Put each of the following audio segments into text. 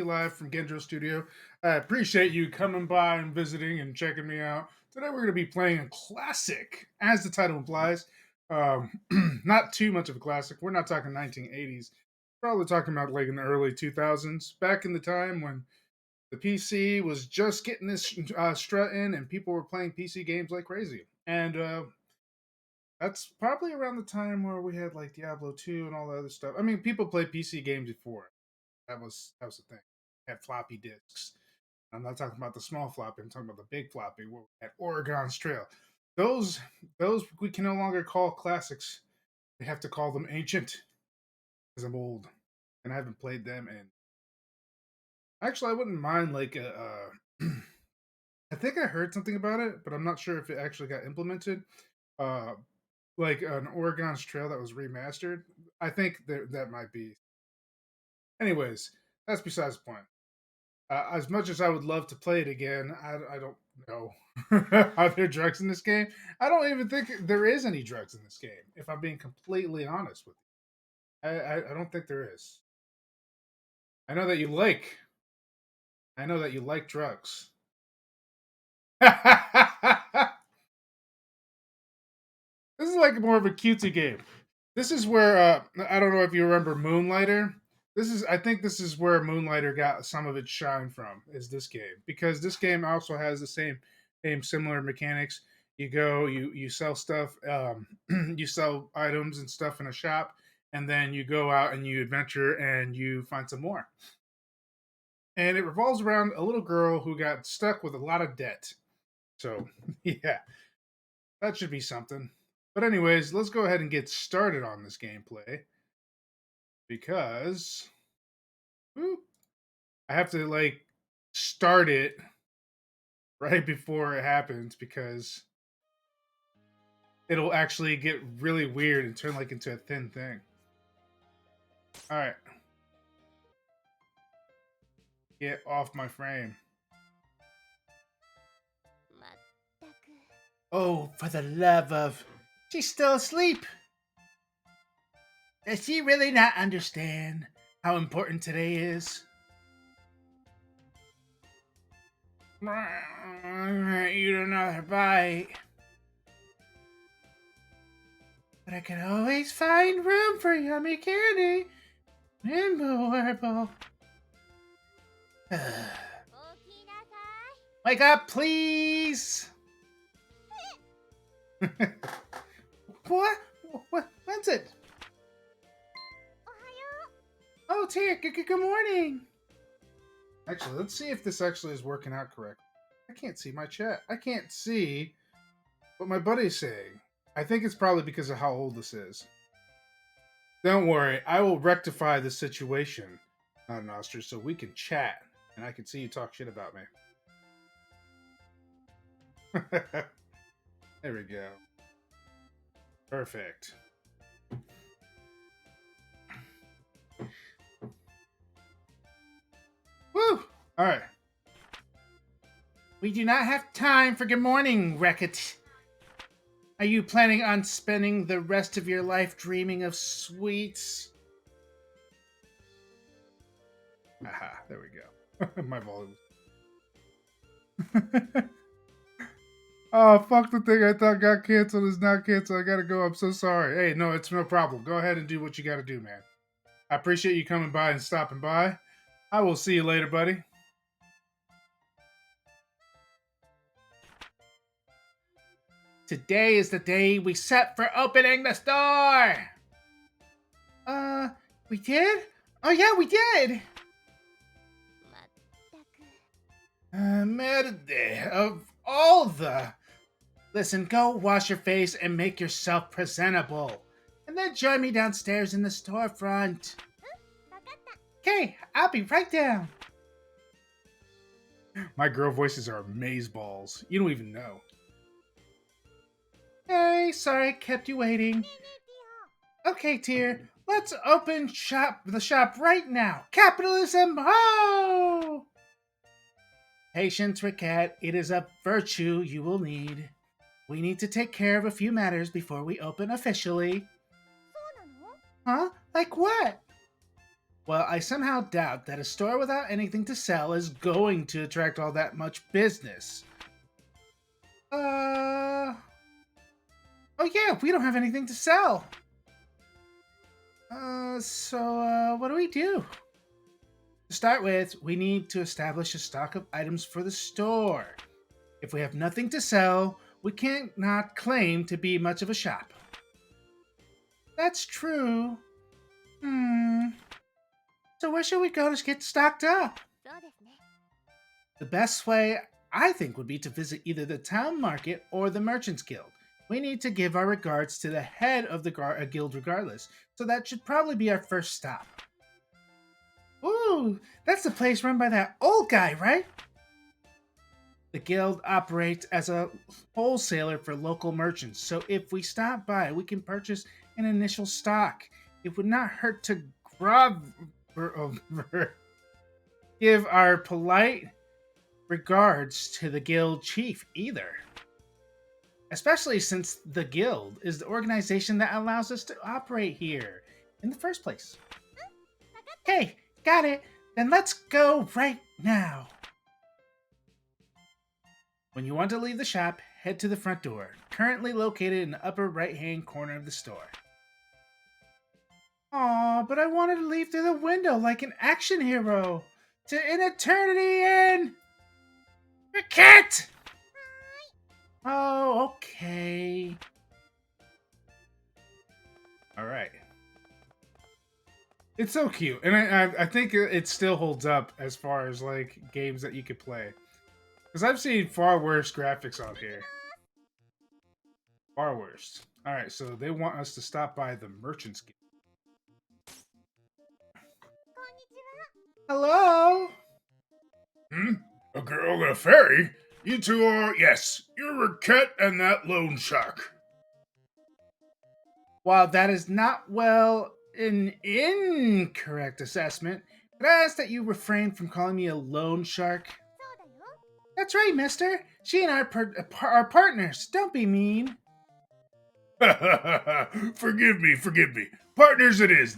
live from Gen-Dro Studio. I appreciate you coming by and visiting and checking me out. Today we're going to be playing a classic, as the title implies. Um, not too much of a classic. We're not talking 1980s. Probably talking about like in the early 2000s, back in the time when the PC was just getting this strut in and people were playing PC games like crazy. And that's probably around the time where we had like Diablo 2 and all the other stuff. I mean, people played PC games before. That was the thing. Had floppy disks. I'm not talking about the small floppy. I'm talking about the big floppy. At Oregon's Trail. Those those we can no longer call classics. We have to call them ancient because I'm old and I haven't played them. And actually, I wouldn't mind like a. I think I heard something about it, but I'm not sure if it actually got implemented. Uh, like an Oregon's Trail that was remastered. I think that might be. Anyways, that's besides the point. As much as I would love to play it again, I don't know. Are there drugs in this game? I don't even think there is any drugs in this game, if I'm being completely honest with you. I don't think there is. I know that you like. I know that you like drugs. This is like more of a cutesy game. This is where I don't know if you remember Moonlighter. I think this is where Moonlighter got some of its shine from, is this game, because this game also has the same similar mechanics. You sell stuff, you sell items and stuff in a shop, and then you go out and you adventure and you find some more. And it revolves around a little girl who got stuck with a lot of debt. So yeah, that should be something. But anyways, let's go ahead and get started on this gameplay because I have to like start it right before it happens because it'll actually get really weird and turn like into a thin thing. All right, get off my frame. Oh, for the love of... She's still asleep. Does she really not understand how important today is? Eat another bite. But I can always find room for yummy candy. Memorable. Wake up, please. What? What's it? Oh, Tia, good morning. Actually, let's see if this actually is working out correct. I can't see my chat. I can't see what my buddy's saying. I think it's probably because of how old this is. Don't worry, I will rectify the situation, Nostra, so we can chat and I can see you talk shit about me. There we go. Perfect. Woo! Alright. We do not have time for good morning, Recettear. Are you planning on spending the rest of your life dreaming of sweets? Aha, there we go. My volume. Oh, fuck, the thing I thought got canceled is not canceled. I gotta go. I'm so sorry. Hey, no, it's no problem. Go ahead and do what you gotta do, man. I appreciate you coming by and stopping by. I will see you later, buddy. Today is the day we set for opening the store! We did? Oh yeah, we did! Merde, of all the... Listen, go wash your face and make yourself presentable. And then join me downstairs in the storefront. Okay, I'll be right down. My girl voices are amazeballs. You don't even know. Hey, sorry I kept you waiting. Okay, Tier, let's open the shop right now. Capitalism, ho! Patience, Recettear. It is a virtue you will need. We need to take care of a few matters before we open officially. Huh? Like what? Well, I somehow doubt that a store without anything to sell is going to attract all that much business. Uh... Oh yeah, we don't have anything to sell. What do we do? To start with, we need to establish a stock of items for the store. If we have nothing to sell, we can't not claim to be much of a shop. That's true. So where should we go to get stocked up? The best way, I think, would be to visit either the town market or the Merchants Guild. We need to give our regards to the head of the guild regardless, so that should probably be our first stop. Ooh, that's the place run by that old guy, right? The guild operates as a wholesaler for local merchants, so if we stop by, we can purchase an initial stock. It would not hurt to give our polite regards to the guild chief either. Especially since the guild is the organization that allows us to operate here in the first place. Okay, got it. Then let's go right now. When you want to leave the shop, head to the front door, currently located in the upper right-hand corner of the store. Aw, but I wanted to leave through the window like an action hero. To an eternity in... Recettear! Oh, okay. Alright. It's so cute, and I think it still holds up as far as, like, games that you could play. Because I've seen far worse graphics out here. Far worse. Alright, so they want us to stop by the Merchants Guild. Hello? A girl and a fairy? You two are, yes, you're Recettear and that loan shark. While that is not, well, an incorrect assessment, could I ask that you refrain from calling me a loan shark? That's right, mister. She and I are partners. Don't be mean. Forgive me. Partners it is.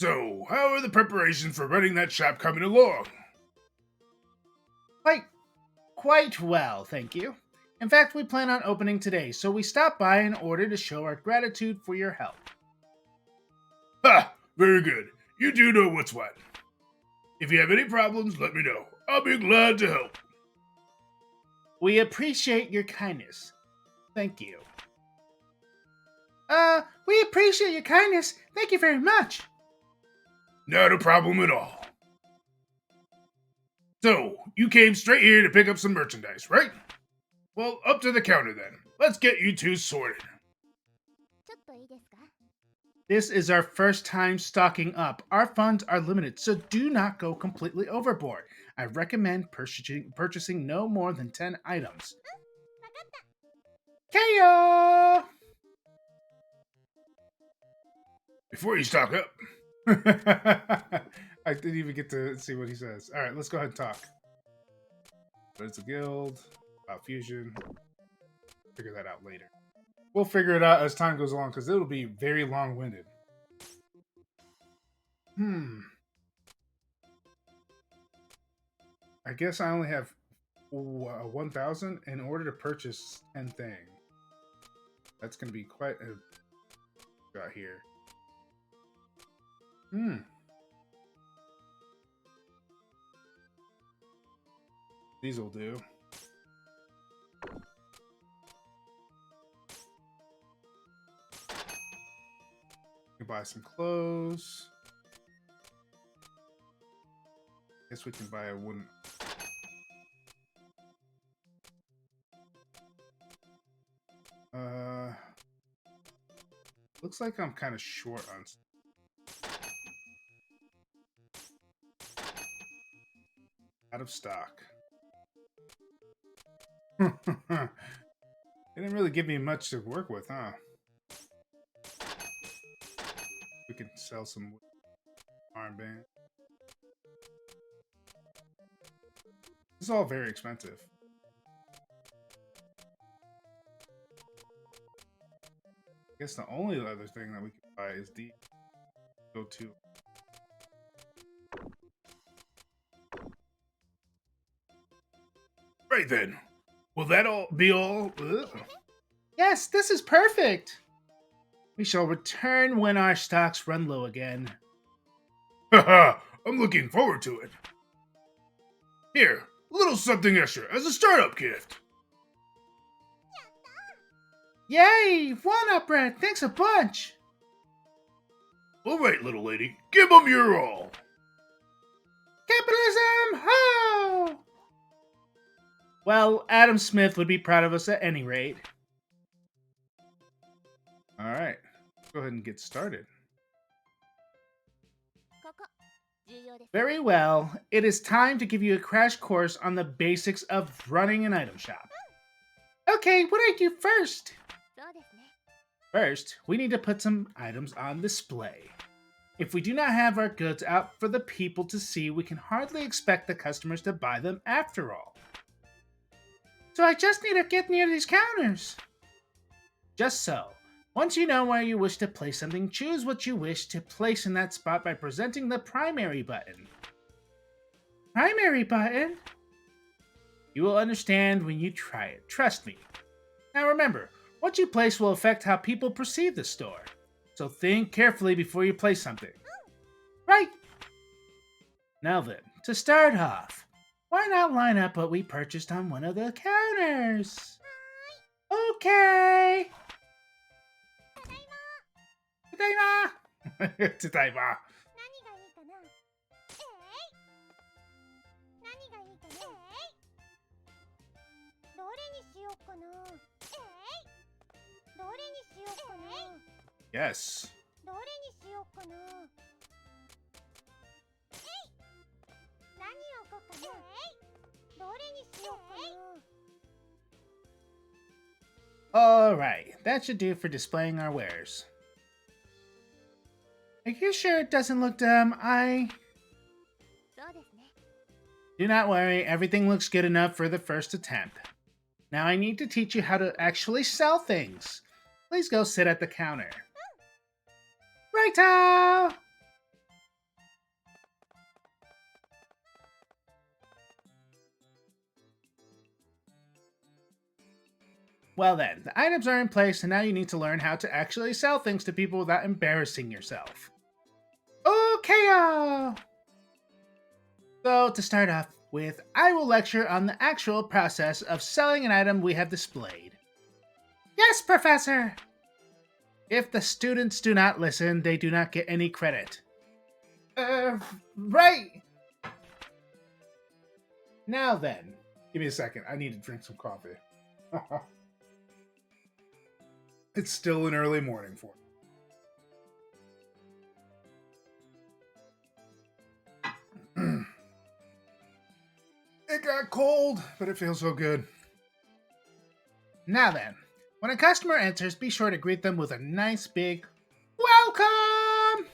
So, how are the preparations for running that shop coming along? Quite well, thank you. In fact, we plan on opening today, so we stopped by in order to show our gratitude for your help. Ha! Very good. You do know what's what. If you have any problems, let me know. I'll be glad to help. We appreciate your kindness. Thank you. We appreciate your kindness. Thank you very much. Not a problem at all. So, you came straight here to pick up some merchandise, right? Well, up to the counter then. Let's get you two sorted. This is our first time stocking up. Our funds are limited, so do not go completely overboard. I recommend purchasing no more than 10 items. KO! Before you stock up. I didn't even get to see what he says. Alright, let's go ahead and talk. What is the guild? About fusion. Figure that out later. We'll figure it out as time goes along, because it'll be very long-winded. I guess I only have 1,000 in order to purchase 10 things. That's going to be quite a... Got here. These will do. We can buy some clothes. Guess we can buy a wooden... Looks like I'm kind of short on... Out of stock. It didn't really give me much to work with, huh? We can sell some armband. This is all very expensive. I guess the only other thing that we can buy is the... Go to. Right then. Will that all be all? Yes, this is perfect. We shall return when our stocks run low again. Haha, I'm looking forward to it. Here, a little something extra as a startup gift. Yay! Walnut bread! Thanks a bunch! All right, little lady, give 'em your all. Capitalism! Ho! Well, Adam Smith would be proud of us at any rate. Alright, go ahead and get started. Very well, it is time to give you a crash course on the basics of running an item shop. Okay, what do I do first? First, we need to put some items on display. If we do not have our goods out for the people to see, we can hardly expect the customers to buy them after all. So I just need to get near these counters. Just so. Once you know where you wish to place something, choose what you wish to place in that spot by presenting the primary button. Primary button? You will understand when you try it, trust me. Now remember, what you place will affect how people perceive the store. So think carefully before you place something. Right! Now then, to start off, why not line up what we purchased on one of the counters? Okay! Tadaima! Tadaima! Yes. Alright, that should do for displaying our wares. Are you sure it doesn't look dumb? Do not worry, everything looks good enough for the first attempt. Now I need to teach you how to actually sell things. Please go sit at the counter. Righto! Well then, the items are in place and now you need to learn how to actually sell things to people without embarrassing yourself. Okay. So to start off with, I will lecture on the actual process of selling an item we have displayed. Yes, Professor! If the students do not listen, they do not get any credit. Right! Now then, give me a second, I need to drink some coffee. It's still an early morning for me. It got cold, but it feels so good. Now then, when a customer enters, be sure to greet them with a nice big welcome!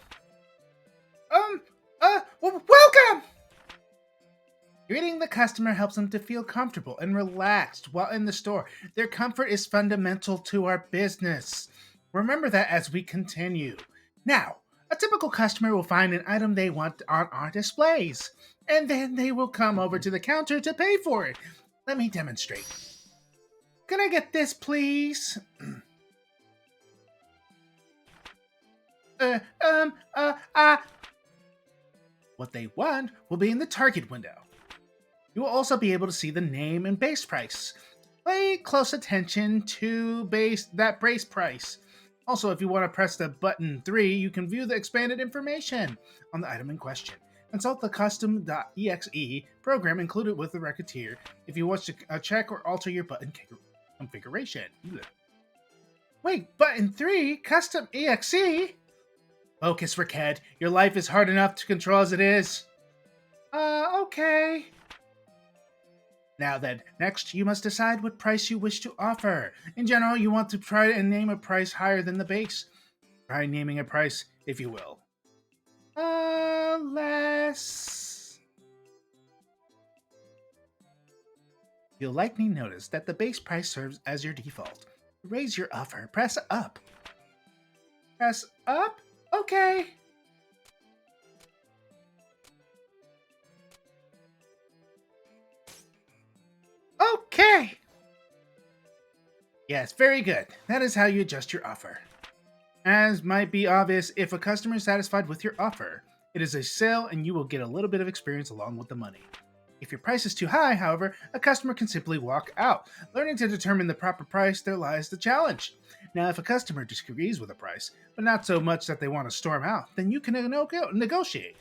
Welcome! Greeting the customer helps them to feel comfortable and relaxed while in the store. Their comfort is fundamental to our business. Remember that as we continue. Now, a typical customer will find an item they want on our displays, and then they will come over to the counter to pay for it. Let me demonstrate. Can I get this, please? What they want will be in the target window. You will also be able to see the name and base price. Pay close attention to that base price. Also, if you want to press the button 3, you can view the expanded information on the item in question. Consult the custom.exe program included with the Recettear if you wish to check or alter your button configuration. Wait, button 3? Custom exe? Focus, Rickhead. Your life is hard enough to control as it is. Okay. Now then, next you must decide what price you wish to offer. In general, you want to try and name a price higher than the base. Try naming a price, if you will. Less. You'll likely notice that the base price serves as your default. To raise your offer, press up. Press up? Okay. Yes, very good. That is how you adjust your offer. As might be obvious, if a customer is satisfied with your offer, it is a sale and you will get a little bit of experience along with the money. If your price is too high, however, a customer can simply walk out. Learning to determine the proper price, there lies the challenge. Now, if a customer disagrees with a price, but not so much that they want to storm out, then you can negotiate.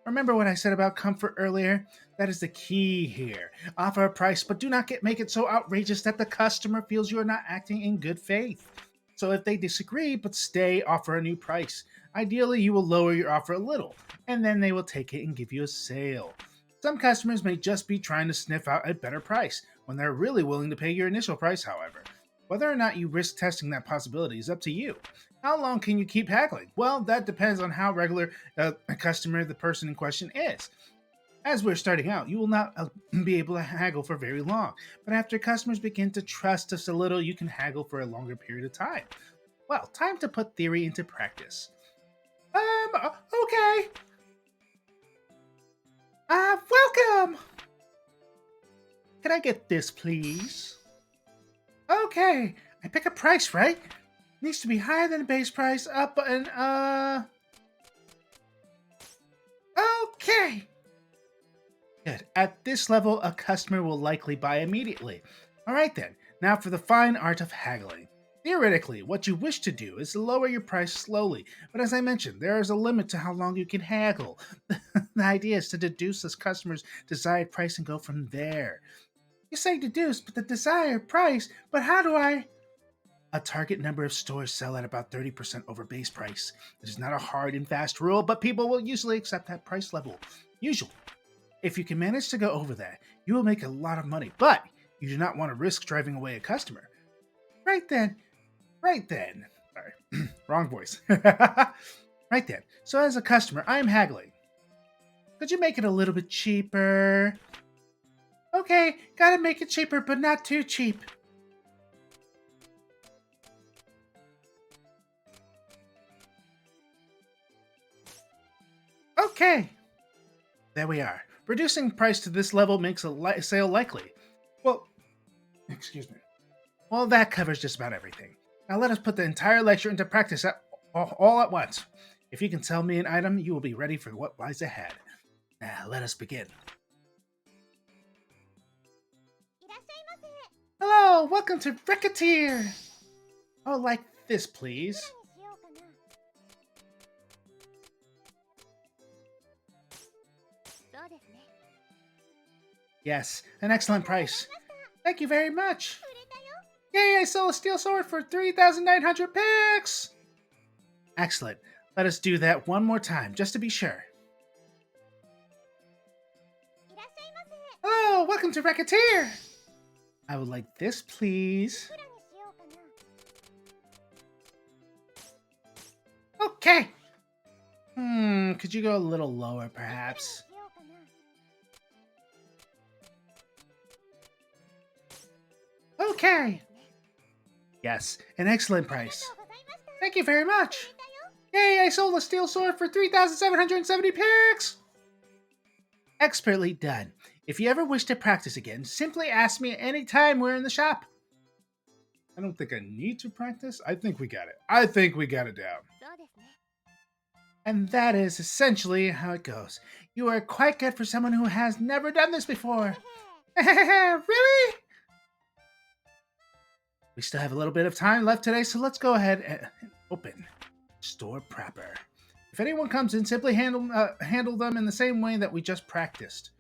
Remember what I said about comfort earlier? That is the key here. Offer a price, but do not make it so outrageous that the customer feels you are not acting in good faith. So if they disagree but stay, offer a new price. Ideally, you will lower your offer a little, and then they will take it and give you a sale. Some customers may just be trying to sniff out a better price when they're really willing to pay your initial price, however. Whether or not you risk testing that possibility is up to you. How long can you keep haggling? Well, that depends on how regular a customer the person in question is. As we're starting out, you will not be able to haggle for very long, but after customers begin to trust us a little, you can haggle for a longer period of time. Well, time to put theory into practice. Okay. Welcome! Can I get this, please? Okay, I pick a price, right? Needs to be higher than the base price, up and, okay! Good. At this level, a customer will likely buy immediately. Alright then, now for the fine art of haggling. Theoretically, what you wish to do is to lower your price slowly, but as I mentioned, there is a limit to how long you can haggle. The idea is to deduce this customer's desired price and go from there. You say deduce, but the desired price, but how do I? A target number of stores sell at about 30% over base price. It is not a hard and fast rule, but people will usually accept that price level. Usually. If you can manage to go over that, you will make a lot of money, but you do not want to risk driving away a customer. Right then. Sorry, wrong voice. Right then. So as a customer, I am haggling. Could you make it a little bit cheaper? Okay, gotta make it cheaper, but not too cheap. Okay. There we are. Reducing price to this level makes a sale likely. Well, excuse me. Well, that covers just about everything. Now let us put the entire lecture into practice all at once. If you can sell me an item, you will be ready for what lies ahead. Now let us begin. Hello, welcome to Recettear. Oh, like this, please. Yes, an excellent price. Thank you very much. Yay, I sold a steel sword for 3,900 picks! Excellent. Let us do that one more time, just to be sure. Hello, welcome to Recettear. I would like this, please. Okay. Could you go a little lower, perhaps? Okay. Yes, an excellent price. Thank you very much. Yay, I sold a steel sword for 3,770 picks! Expertly done. If you ever wish to practice again, simply ask me any time we're in the shop. I don't think I need to practice. I think we got it. I think we got it down. And that is essentially how it goes. You are quite good for someone who has never done this before. Really? We still have a little bit of time left today, so let's go ahead and open store proper. If anyone comes in, simply handle them in the same way that we just practiced.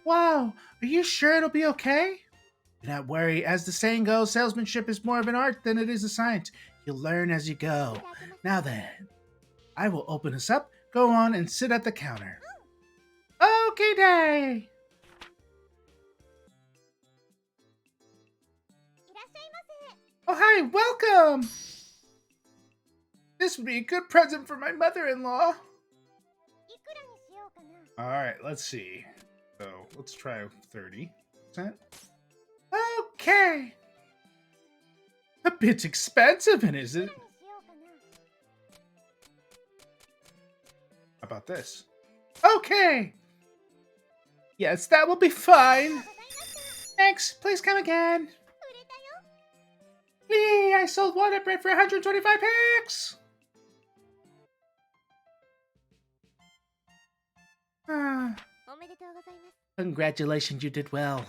Wow, are you sure it'll be okay? Do not worry. As the saying goes, salesmanship is more of an art than it is a science. You'll learn as you go. Now then, I will open us up. Go on and sit at the counter. Okay, day. Oh, hi, welcome! This would be a good present for my mother-in-law. Alright, let's see. So, let's try 30%. Okay! A bit expensive, is it? How about this? Okay! Yes, that will be fine. Thanks, please come again. Lee, I sold walnut bread for 125 picks! Ah, congratulations, you did well.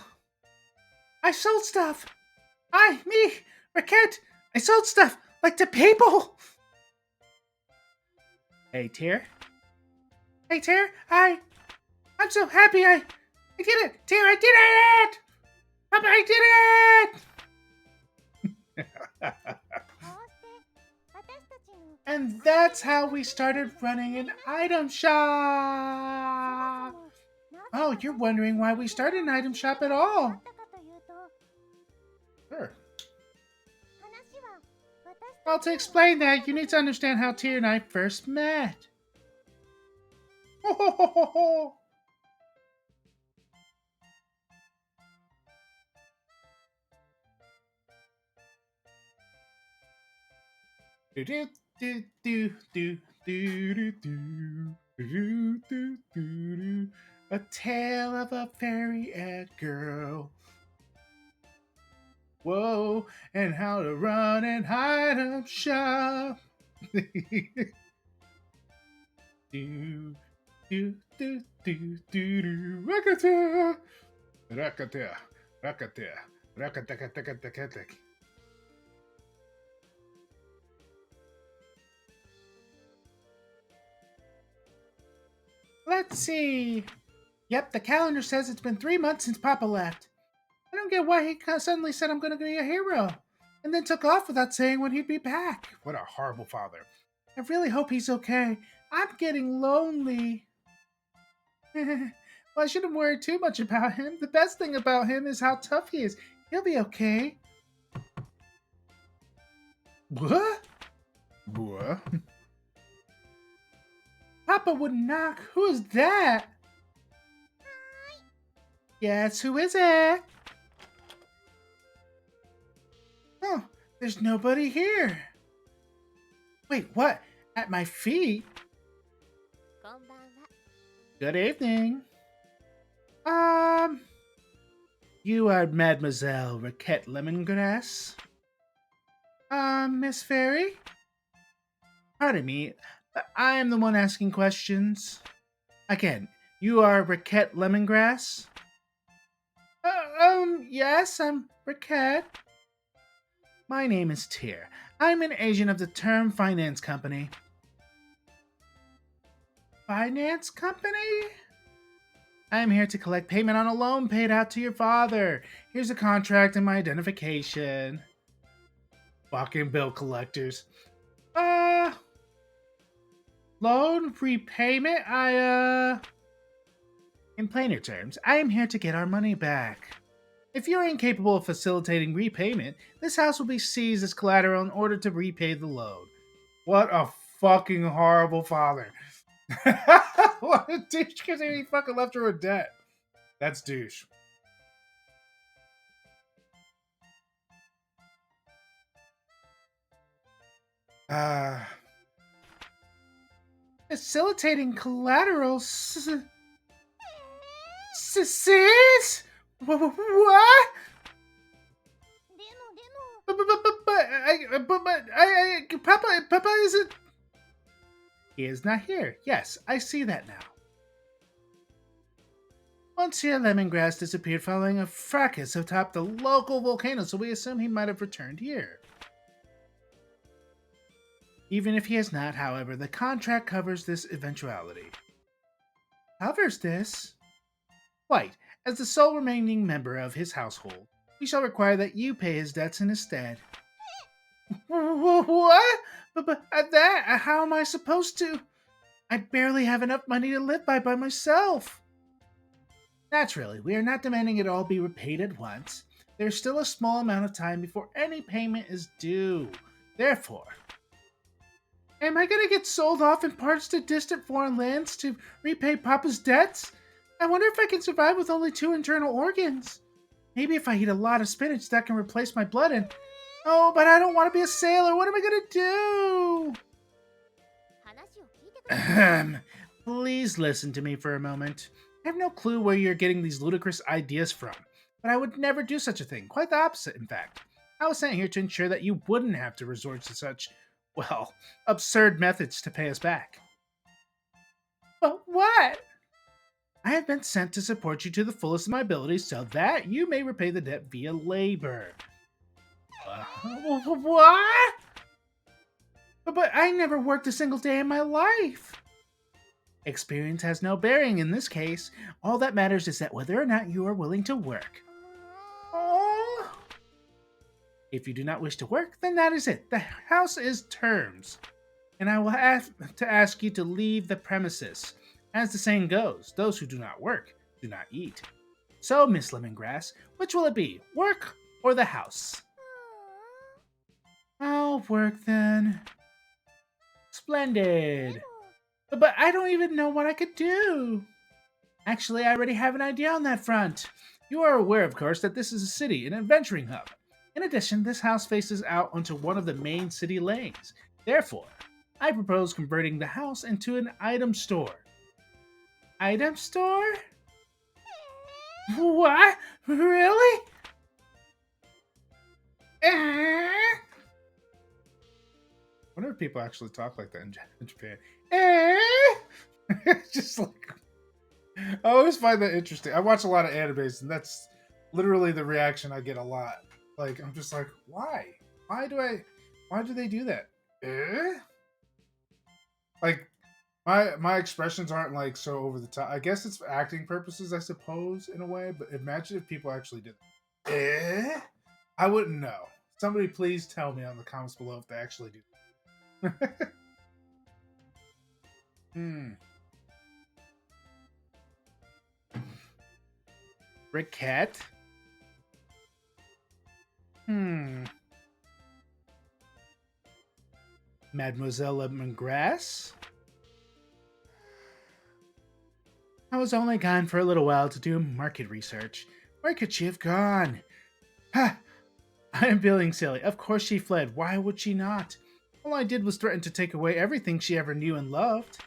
I sold stuff! Me, Raquette, I sold stuff, like to people! Hey, Tear? Hey, Tear, I'm so happy I did it! Tear, I did it! Papa, I did it! And that's how we started running an item shop! Oh, you're wondering why we started an item shop at all? Sure. Well, to explain that, you need to understand how Tear and I first met. Ho ho ho ho ho! Do do do do do do do do do do. A tale of a fairy girl. Whoa, and how to run and hide up shop. do do do do do do. Recettear, Recettear, Recettear, Recettear. Let's see. Yep, the calendar says it's been 3 months since Papa left. I don't get why he suddenly said I'm going to be a hero, and then took off without saying when he'd be back. What a horrible father. I really hope he's okay. I'm getting lonely. Well, I shouldn't worry too much about him. The best thing about him is how tough he is. He'll be okay. What? What? Papa would knock. Who is that? Yes, who is it? Oh, there's nobody here. Wait, what? At my feet? Good evening. You are Mademoiselle Recette Lemongrass? Miss Fairy? Pardon me, I am the one asking questions. Again, you are Recette Lemongrass? Yes, I'm Recette. My name is Tear. I'm an agent of the Term Finance Company. Finance Company? I am here to collect payment on a loan paid out to your father. Here's a contract and my identification. Fucking bill collectors. Loan repayment? In plainer terms, I am here to get our money back. If you're incapable of facilitating repayment, this house will be seized as collateral in order to repay the loan. What a fucking horrible father. What a douche because he fucking left her with debt. That's douche. Facilitating collateral. Sis? What? Papa isn't. He is not here. Yes, I see that now. Monsieur Lemongrass disappeared following a fracas atop the local volcano, so we assume he might have returned here. Even if he has not, however, the contract covers this eventuality. Covers this? Quite. As the sole remaining member of his household, we shall require that you pay his debts in his stead. What? But that? How am I supposed to? I barely have enough money to live by myself. Naturally, we are not demanding it all be repaid at once. There's still a small amount of time before any payment is due. Therefore, am I going to get sold off in parts to distant foreign lands to repay Papa's debts? I wonder if I can survive with only 2 internal organs. Maybe if I eat a lot of spinach, that can replace my blood and... Oh, but I don't want to be a sailor. What am I going to do? Please listen to me for a moment. I have no clue where you're getting these ludicrous ideas from, but I would never do such a thing. Quite the opposite, in fact. I was sent here to ensure that you wouldn't have to resort to such, well, absurd methods to pay us back. But what? I have been sent to support you to the fullest of my abilities so that you may repay the debt via labor. What? But I never worked a single day in my life. Experience has no bearing in this case. All that matters is that whether or not you are willing to work. Oh. If you do not wish to work, then that is it. The house is terms. And I will have to ask you to leave the premises. As the saying goes, those who do not work do not eat. So, Miss Lemongrass, which will it be, work or the house? I'll work then. Splendid. But I don't even know what I could do. Actually, I already have an idea on that front. You are aware, of course, that this is a city, an adventuring hub. In addition, this house faces out onto one of the main city lanes. Therefore, I propose converting the house into an item store. Item store? What? Really? I wonder if people actually talk like that in Japan. Just like, I always find that interesting. I watch a lot of animes, and that's literally the reaction I get a lot. Like, I'm just like, why? Why do they do that? Like, my expressions aren't like so over the top. I guess it's for acting purposes, I suppose, in a way. But imagine if people actually did that. I wouldn't know. Somebody please tell me on the comments below if they actually do. Briquette? Mademoiselle Lemongrass? I was only gone for a little while to do market research. Where could she have gone? Ha! I am feeling silly. Of course she fled. Why would she not? All I did was threaten to take away everything she ever knew and loved.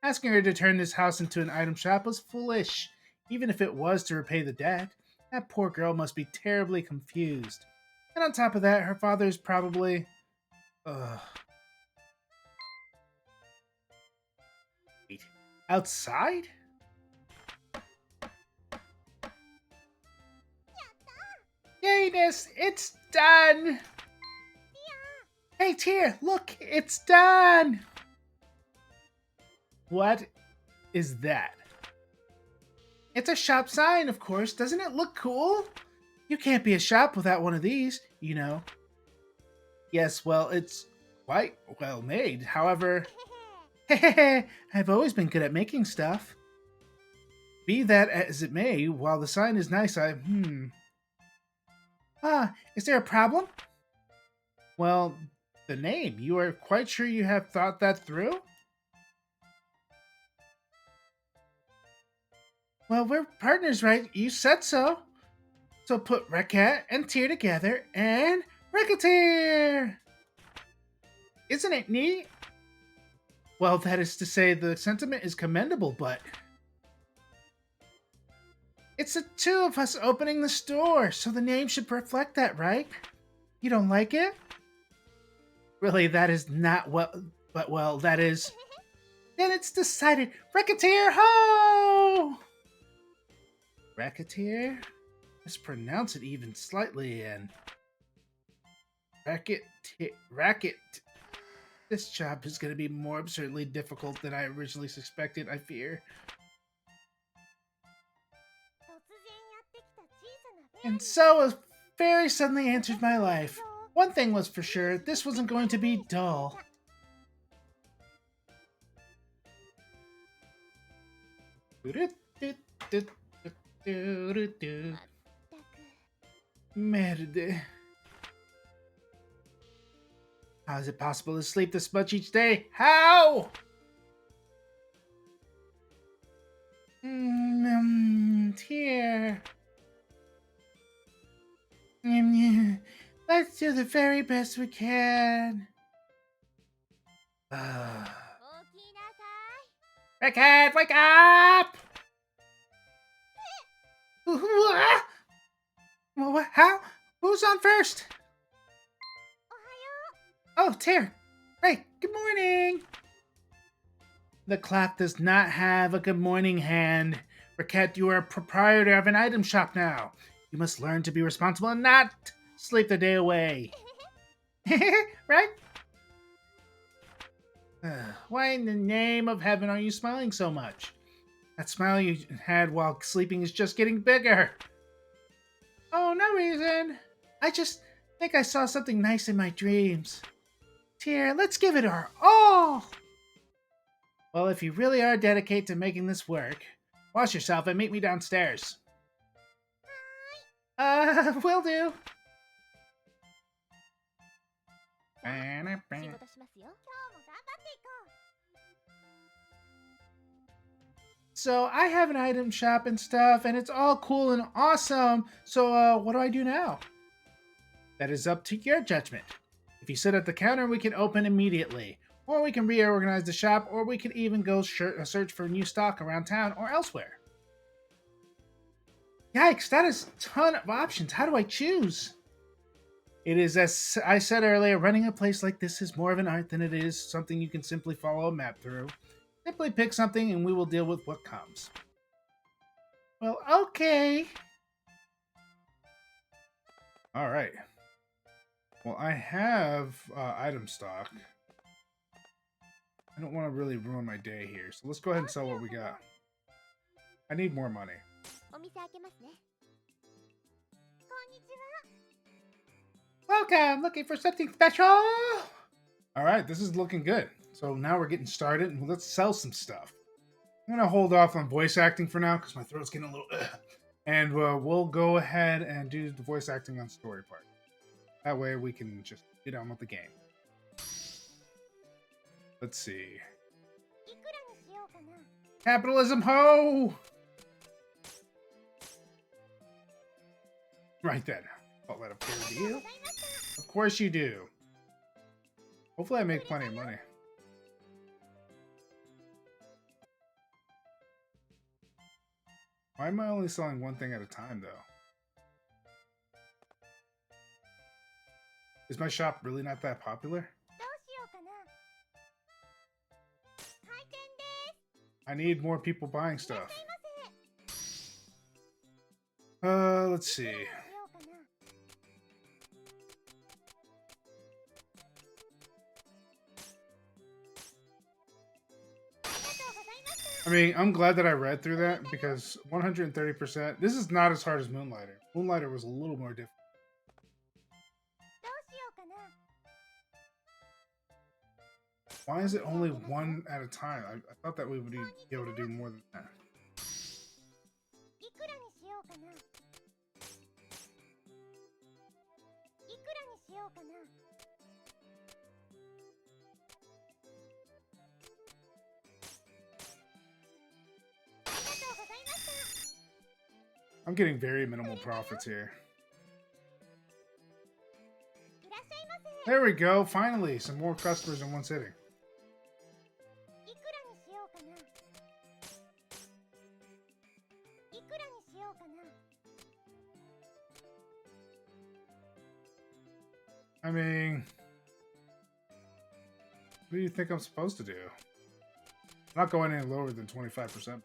Asking her to turn this house into an item shop was foolish. Even if it was to repay the debt, that poor girl must be terribly confused. And on top of that, her father's probably... Wait, outside? Yayness, it's done! Hey, Tear, look, it's done! What is that? It's a shop sign, of course. Doesn't it look cool? You can't be a shop without one of these, you know. Yes, well, it's quite well made. However, I've always been good at making stuff. Be that as it may, while the sign is nice, is there a problem? Well, the name. You are quite sure you have thought that through? Well, we're partners, right? You said so. So put Recettear and Tear together and Recettear! Isn't it neat? Well, that is to say, the sentiment is commendable, but... It's the two of us opening the store, so the name should reflect that, right? You don't like it? Really, that is not what... But, well, that is... Then it's decided. Recettear, ho! Recettear? Let's pronounce it even slightly, and... Racket. This job is going to be more absurdly difficult than I originally suspected, I fear. And so a fairy suddenly entered my life. One thing was for sure, this wasn't going to be dull. Merde. How is it possible to sleep this much each day? How? Here. Let's do the very best we can. Recettear, wake up! What? How? Who's on first? Tear! Hey, good morning! The clock does not have a good morning hand. Recette, you are a proprietor of an item shop now. You must learn to be responsible and not sleep the day away. Right? Why in the name of heaven are you smiling so much? That smile you had while sleeping is just getting bigger. Oh, no reason. I just think I saw something nice in my dreams. Tear, let's give it our all. Well, if you really are dedicated to making this work, wash yourself and meet me downstairs. Will do. So I have an item shop and stuff, and it's all cool and awesome. So what do I do now? That is up to your judgment. If you sit at the counter, we can open immediately. Or we can reorganize the shop, or we can even go search for new stock around town or elsewhere. Yikes, that is a ton of options. How do I choose? It is, as I said earlier, running a place like this is more of an art than it is something you can simply follow a map through. Simply pick something and we will deal with what comes. Well, okay. Alright. Well, I have item stock. I don't want to really ruin my day here, so let's go ahead and sell what we got. I need more money. Welcome! Looking for something special? Alright, this is looking good. So now we're getting started, and let's sell some stuff. I'm going to hold off on voice acting for now, because my throat's getting a little... And we'll go ahead and do the voice acting on story part. That way we can just get on with the game. Let's see. Capitalism, ho! Right then. I'll let appear to you. Of course you do. Hopefully I make plenty of money. Why am I only selling one thing at a time, though? Is my shop really not that popular? I need more people buying stuff. Let's see. I mean, I'm glad that I read through that because 130%. This is not as hard as Moonlighter. Moonlighter was a little more difficult. Why is it only one at a time? I thought that we would be able to do more than that. I'm getting very minimal profits here. There we go, finally! Some more customers in one sitting. I mean, what do you think I'm supposed to do? I'm not going any lower than 25%.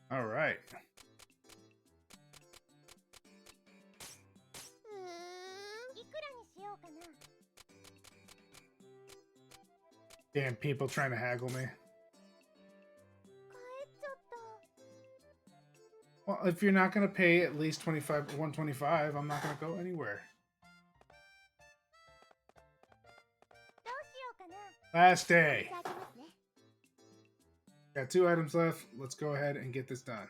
All right. Damn people trying to haggle me. Well, if you're not going to pay at least 125, I'm not going to go anywhere. Last day. Got 2 items left. Let's go ahead and get this done.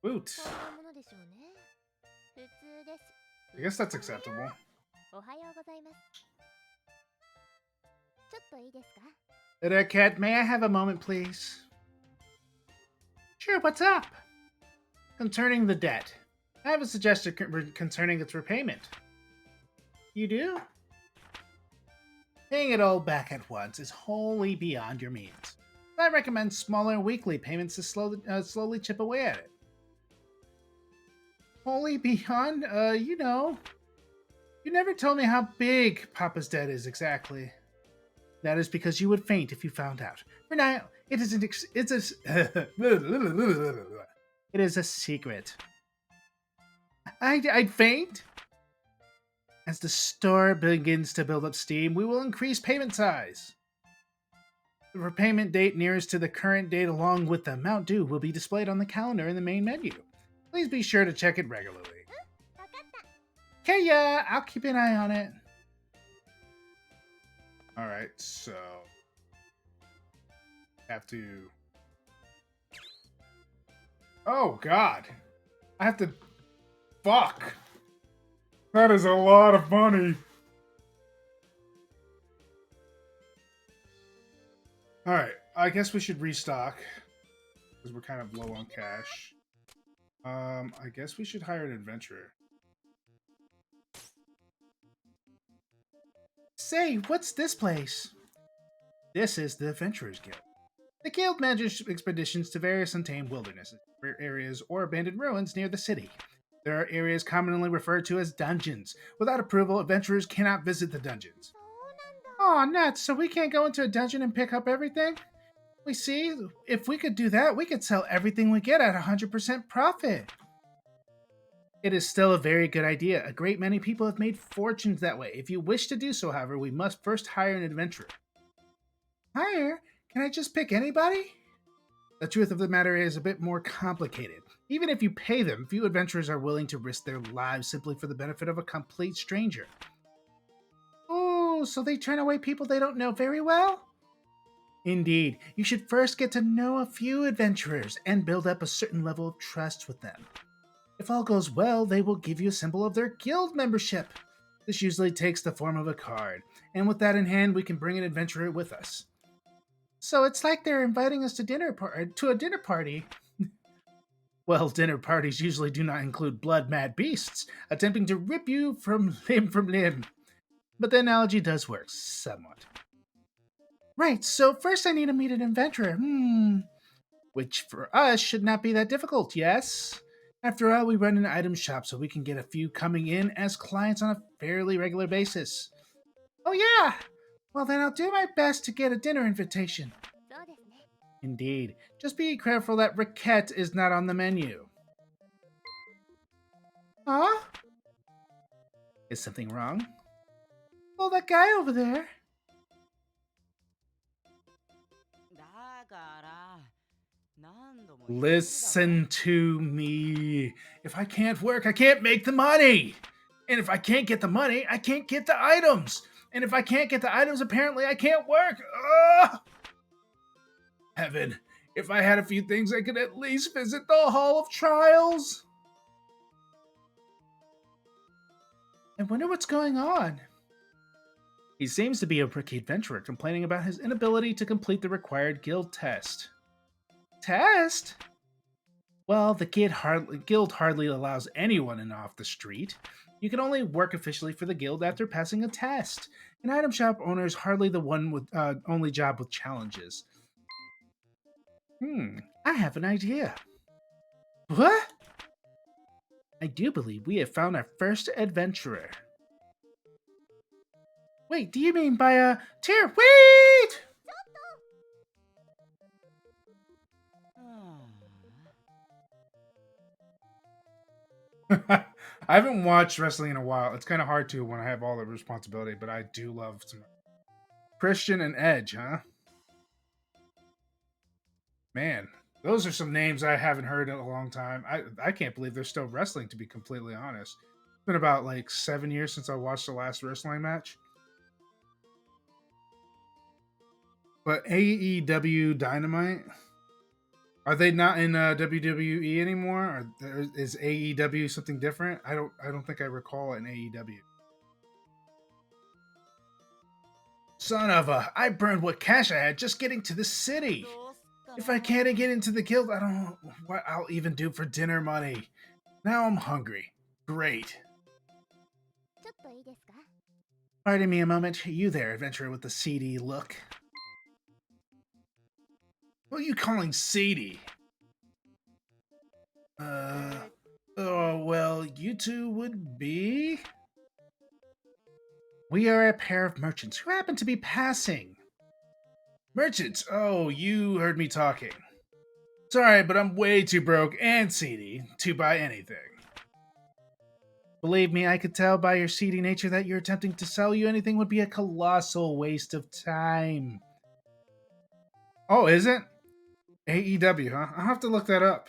Woot. I guess that's acceptable. Hey there, cat. May I have a moment, please? Sure, what's up? Concerning the debt. I have a suggestion concerning its repayment. You do? Paying it all back at once is wholly beyond your means. I recommend smaller weekly payments to slowly chip away at it. Wholly beyond, you never told me how big Papa's debt is exactly. That is because you would faint if you found out. For now, it is it is a secret. I'd faint? As the store begins to build up steam, we will increase payment size. The repayment date nearest to the current date along with the amount due will be displayed on the calendar in the main menu. Please be sure to check it regularly. Okay, yeah, I'll keep an eye on it. All right, so have to. Oh God, I have to. Fuck. That is a lot of money. All right, I guess we should restock because we're kind of low on cash. I guess we should hire an adventurer. Say, what's this place? This is the Adventurers Guild. The guild manages expeditions to various untamed wildernesses, areas, or abandoned ruins near the city. There are areas commonly referred to as dungeons. Without approval, adventurers cannot visit the dungeons. Oh, nuts! So we can't go into a dungeon and pick up everything? We see, if we could do that, we could sell everything we get at 100% profit. It is still a very good idea. A great many people have made fortunes that way. If you wish to do so, however, we must first hire an adventurer. Hire? Can I just pick anybody? The truth of the matter is a bit more complicated. Even if you pay them, few adventurers are willing to risk their lives simply for the benefit of a complete stranger. Oh, so they turn away people they don't know very well? Indeed, you should first get to know a few adventurers and build up a certain level of trust with them. If all goes well, they will give you a symbol of their guild membership. This usually takes the form of a card, and with that in hand, we can bring an adventurer with us. So it's like they're inviting us to a dinner party. Well, dinner parties usually do not include blood-mad beasts attempting to rip you from limb. But the analogy does work, somewhat. Right, so first I need to meet an adventurer. Which for us should not be that difficult, yes? After all, we run an item shop so we can get a few coming in as clients on a fairly regular basis. Oh yeah! Well then I'll do my best to get a dinner invitation. Indeed. Just be careful that Recettear is not on the menu. Huh? Is something wrong? Well, that guy over there. Listen to me. If I can't work, I can't make the money. And if I can't get the money, I can't get the items. And if I can't get the items, apparently I can't work. Ugh! Heaven, if I had a few things, I could at least visit the Hall of Trials. I wonder what's going on. He seems to be a rookie adventurer complaining about his inability to complete the required guild test. Test? Well, the guild hardly allows anyone in off the street. You can only work officially for the guild after passing a test. An item shop owner is hardly the one with only job with challenges. I have an idea. What? I do believe we have found our first adventurer. Wait, do you mean by a tier? Wait! I haven't watched wrestling in a while. It's kind of hard to when I have all the responsibility, but I do love some Christian and Edge, huh? Man, those are some names I haven't heard in a long time. I can't believe they're still wrestling, to be completely honest. It's been about like 7 years since I watched the last wrestling match. But AEW Dynamite, are they not in WWE anymore? Or is AEW something different? I don't think I recall an AEW. Son of a! I burned what cash I had just getting to the city. If I can't get into the guild, I don't know what I'll even do for dinner money. Now I'm hungry. Great. Pardon me a moment. You there, adventurer with the seedy look. What are you calling seedy? Oh, well, you two would be? We are a pair of merchants who happen to be passing. Merchants? Oh, you heard me talking. Sorry, but I'm way too broke and seedy to buy anything. Believe me, I could tell by your seedy nature that you're attempting to sell you anything would be a colossal waste of time. Oh, is it? AEW, huh? I'll have to look that up.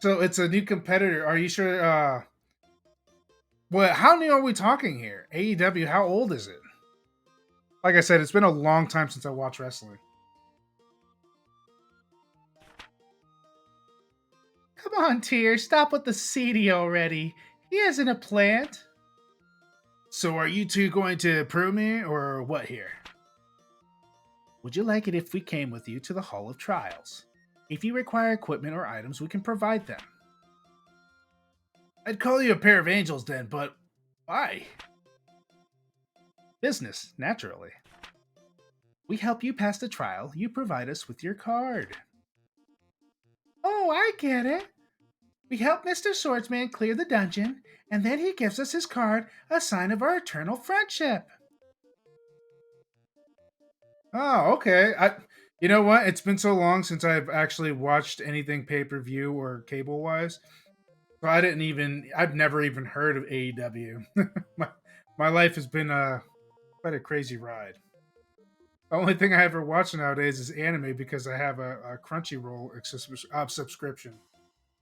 So it's a new competitor. Are you sure? What? How new are we talking here? AEW. How old is it? Like I said, it's been a long time since I watched wrestling. Come on, Tyr, stop with the seedy already. He isn't a plant. So are you two going to prove me or what here? Would you like it if we came with you to the Hall of Trials? If you require equipment or items, we can provide them. I'd call you a pair of angels then, but why? Business, naturally. We help you pass the trial, you provide us with your card. Oh, I get it. We help Mr. Swordsman clear the dungeon, and then he gives us his card, a sign of our eternal friendship. Oh, okay. You know what? It's been so long since I've actually watched anything pay per view or cable wise. So I've never even heard of AEW. my my life has been quite a crazy ride. The only thing I ever watch nowadays is anime because I have a Crunchyroll subscription.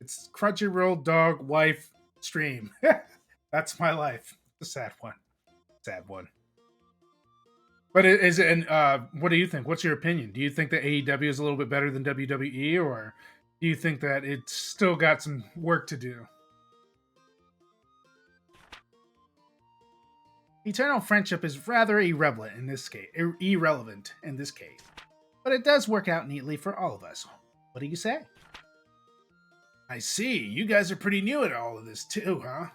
It's Crunchyroll dog wife stream. That's my life. It's a sad one. Sad one. But is it? And what do you think? What's your opinion? Do you think that AEW is a little bit better than WWE, or do you think that it's still got some work to do? Eternal friendship is rather irrelevant in this case. Irrelevant in this case, but it does work out neatly for all of us. What do you say? I see. You guys are pretty new at all of this too, huh?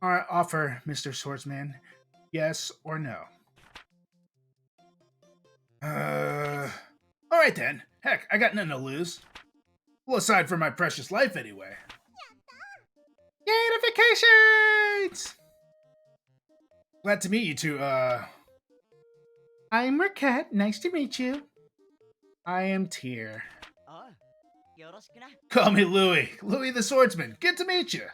Our offer, Mr. Swordsman, yes or no? All right then. Heck, I got nothing to lose. Well, aside from my precious life, anyway. Gamifications! Glad to meet you two. I'm Raquette. Nice to meet you. I am Tyr. Call me Louis. Louis the Swordsman. Good to meet you.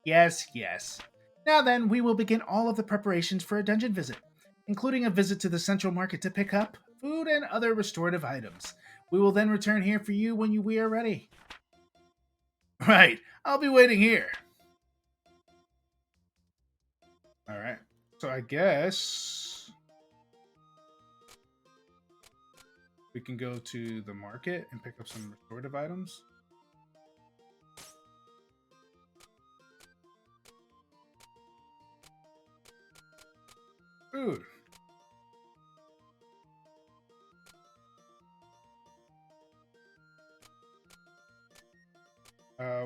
Yes, yes. Now then, we will begin all of the preparations for a dungeon visit, including a visit to the central market to pick up food and other restorative items. We will then return here for you when we are ready. Right. I'll be waiting here. All right. So I guess we can go to the market and pick up some restorative items. Food.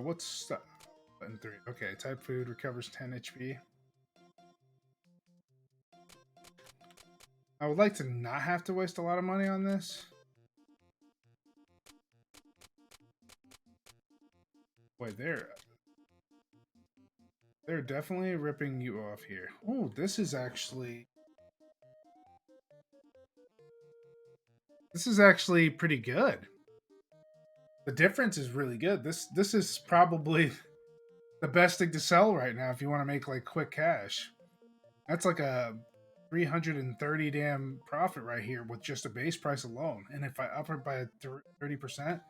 What's button 3? Okay, type food recovers 10 HP. I would like to not have to waste a lot of money on this. Wait, they're definitely ripping you off here. Oh, this is actually pretty good. The difference is really good. This is probably the best thing to sell right now if you want to make like quick cash. That's like a 330 damn profit right here with just a base price alone. And if I up it by 30%,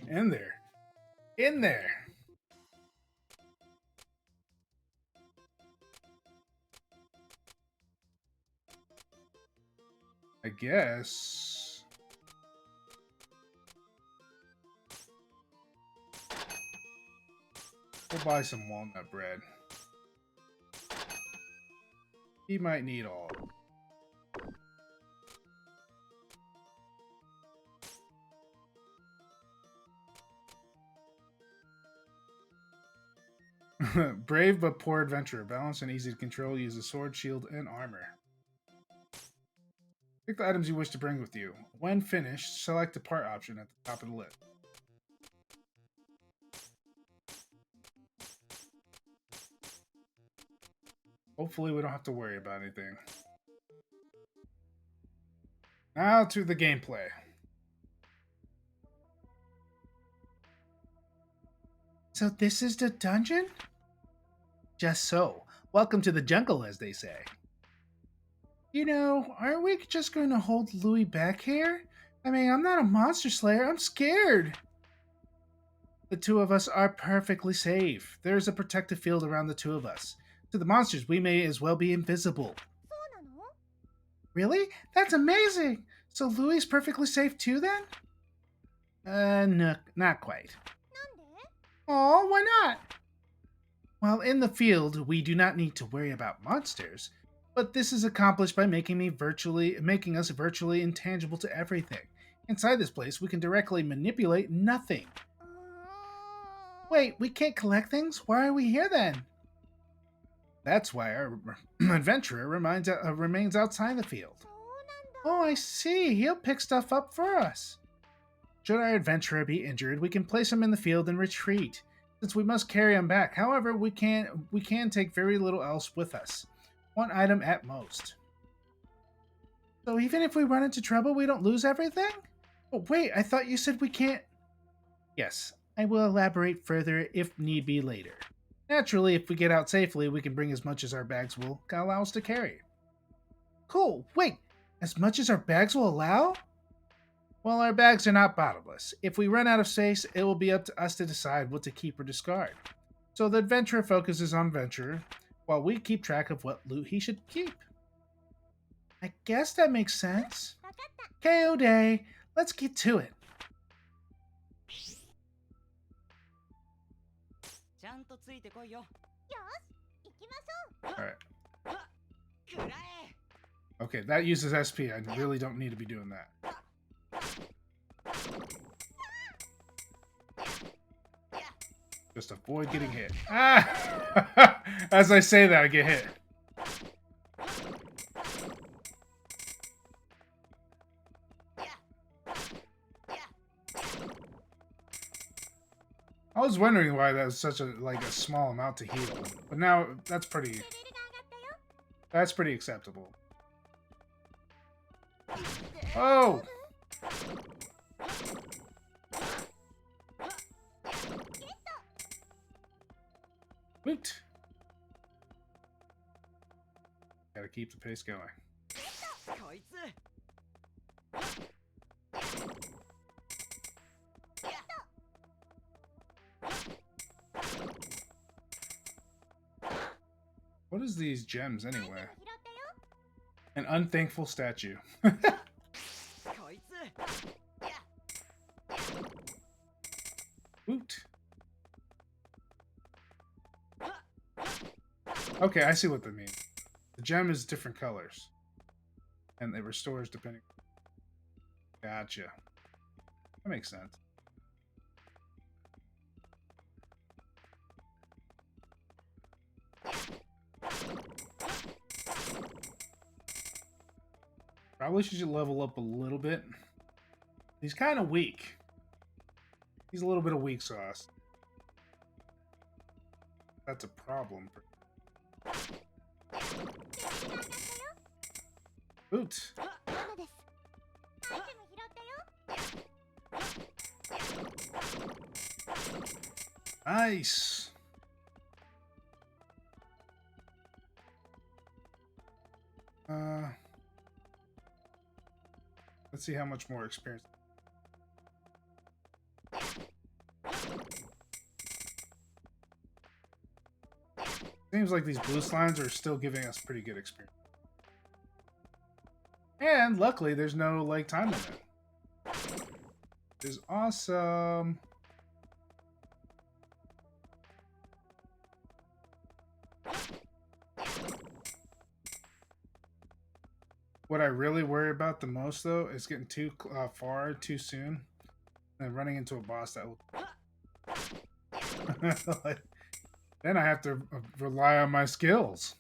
in there. In there. I guess. We'll buy some walnut bread. He might need all. Brave but poor adventurer. Balanced and easy to control. Use a sword, shield, and armor. Pick the items you wish to bring with you. When finished, select the part option at the top of the list. Hopefully we don't have to worry about anything. Now to the gameplay. So this is the dungeon? Just so. Welcome to the jungle, as they say. You know, aren't we just going to hold Louis back here? I mean, I'm not a monster slayer. I'm scared. The two of us are perfectly safe. There's a protective field around the two of us. To the monsters, we may as well be invisible. Really? That's amazing! So Louis is perfectly safe too, then? No, not quite. Oh, why not? While in the field, we do not need to worry about monsters, but this is accomplished by making us virtually intangible to everything. Inside this place, we can directly manipulate nothing. Wait, we can't collect things? Why are we here then? That's why our adventurer remains outside the field. Oh, I see. He'll pick stuff up for us. Should our adventurer be injured, we can place him in the field and retreat. Since we must carry him back, however, we can take very little else with us. One item at most. So even if we run into trouble, we don't lose everything? Oh, wait, I thought you said we can't... Yes, I will elaborate further if need be later. Naturally, if we get out safely, we can bring as much as our bags will allow us to carry. Cool, wait, as much as our bags will allow? Well, our bags are not bottomless. If we run out of space, it will be up to us to decide what to keep or discard. So the adventurer focuses on venture, while we keep track of what loot he should keep. I guess that makes sense. KO day, let's get to it. Alright. Okay, that uses SP. I really don't need to be doing that. Just avoid getting hit. Ah! As I say that, I get hit. I was wondering why that was such a small amount to heal, but now that's pretty acceptable. Oh! Woot! Gotta keep the pace going. What is these gems anyway? An unthankful statue. Woot. Okay, I see what they mean. The gem is different colors. And it restores depending... Gotcha. That makes sense. Probably should level up a little bit. He's kind of weak. He's a little bit of weak sauce. That's a problem. Boot. Nice. Let's see how much more experience. Seems like these blue slimes are still giving us pretty good experience. And luckily, there's no time limit. Which is awesome. What I really worry about the most, though, is getting too far too soon and running into a boss that will... Then I have to rely on my skills.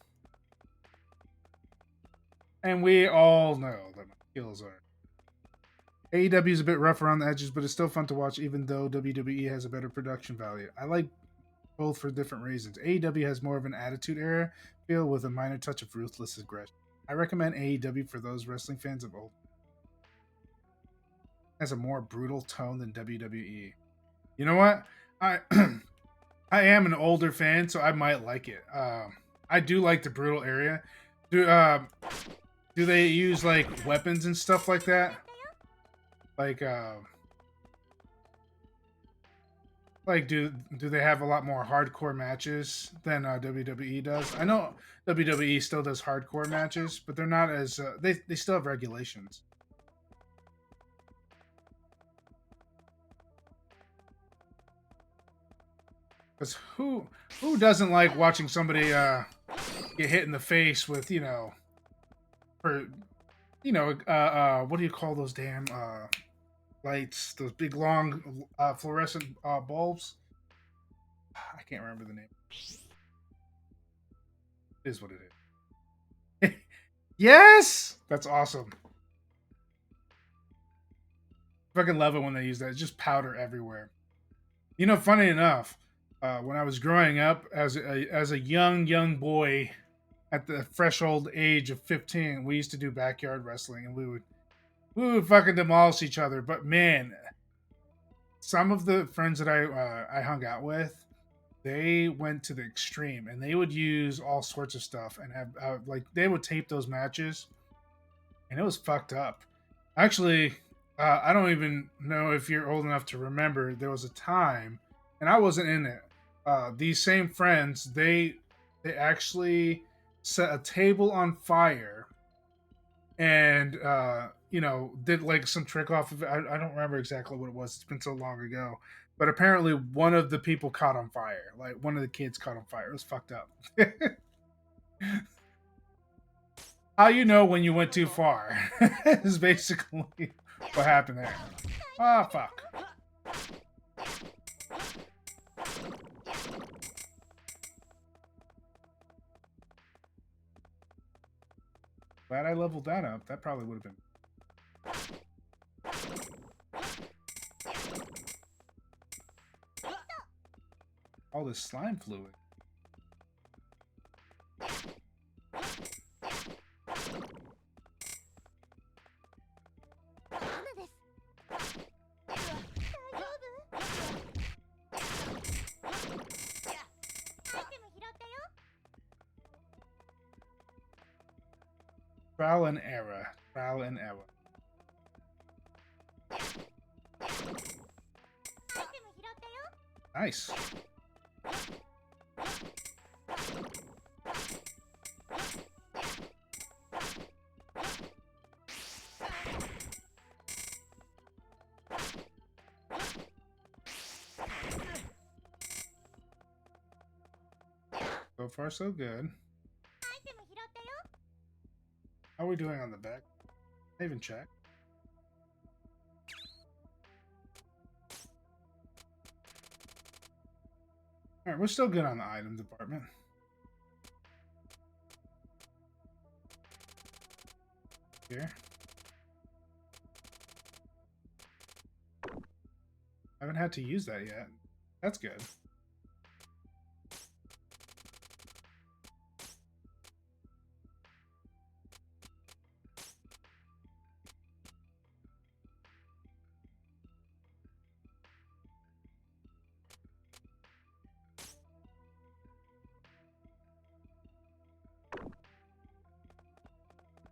And we all know that my skills are. AEW is a bit rough around the edges, but it's still fun to watch, even though WWE has a better production value. I like both for different reasons. AEW has more of an attitude era feel with a minor touch of ruthless aggression. I recommend AEW for those wrestling fans of old. It has a more brutal tone than WWE. You know what? I I am an older fan, so I might like it. I do like the brutal area. Do do they use like weapons and stuff like that? Like do they have a lot more hardcore matches than WWE does? I know WWE still does hardcore matches, but they're not as they still have regulations. Because who doesn't like watching somebody get hit in the face with for what do you call those damn lights? Those big long fluorescent bulbs. I can't remember the name. It is what it is. Yes, that's awesome. Fucking love it when they use that. It's just powder everywhere. You know, funny enough, when I was growing up as a young boy, at the fresh old age of 15, we used to do backyard wrestling, and we would fucking demolish each other. But man, some of the friends that I hung out with, they went to the extreme, and they would use all sorts of stuff, and have like they would tape those matches, and it was fucked up. Actually, I don't even know if you're old enough to remember. There was a time, and I wasn't in it. These same friends, they actually set a table on fire and did like some trick off of it. I don't remember exactly what it was. It's been so long ago. But apparently one of the people caught on fire. Like one of the kids caught on fire. It was fucked up. How you know when you went too far is basically what happened there. Ah, fuck. Glad I leveled that up. That probably would have been. All this slime fluid. Trial and error. Trial and error. Nice. So far, so good. How are we doing on the back? I even check. Alright, we're still good on the item department. Here. I haven't had to use that yet. That's good.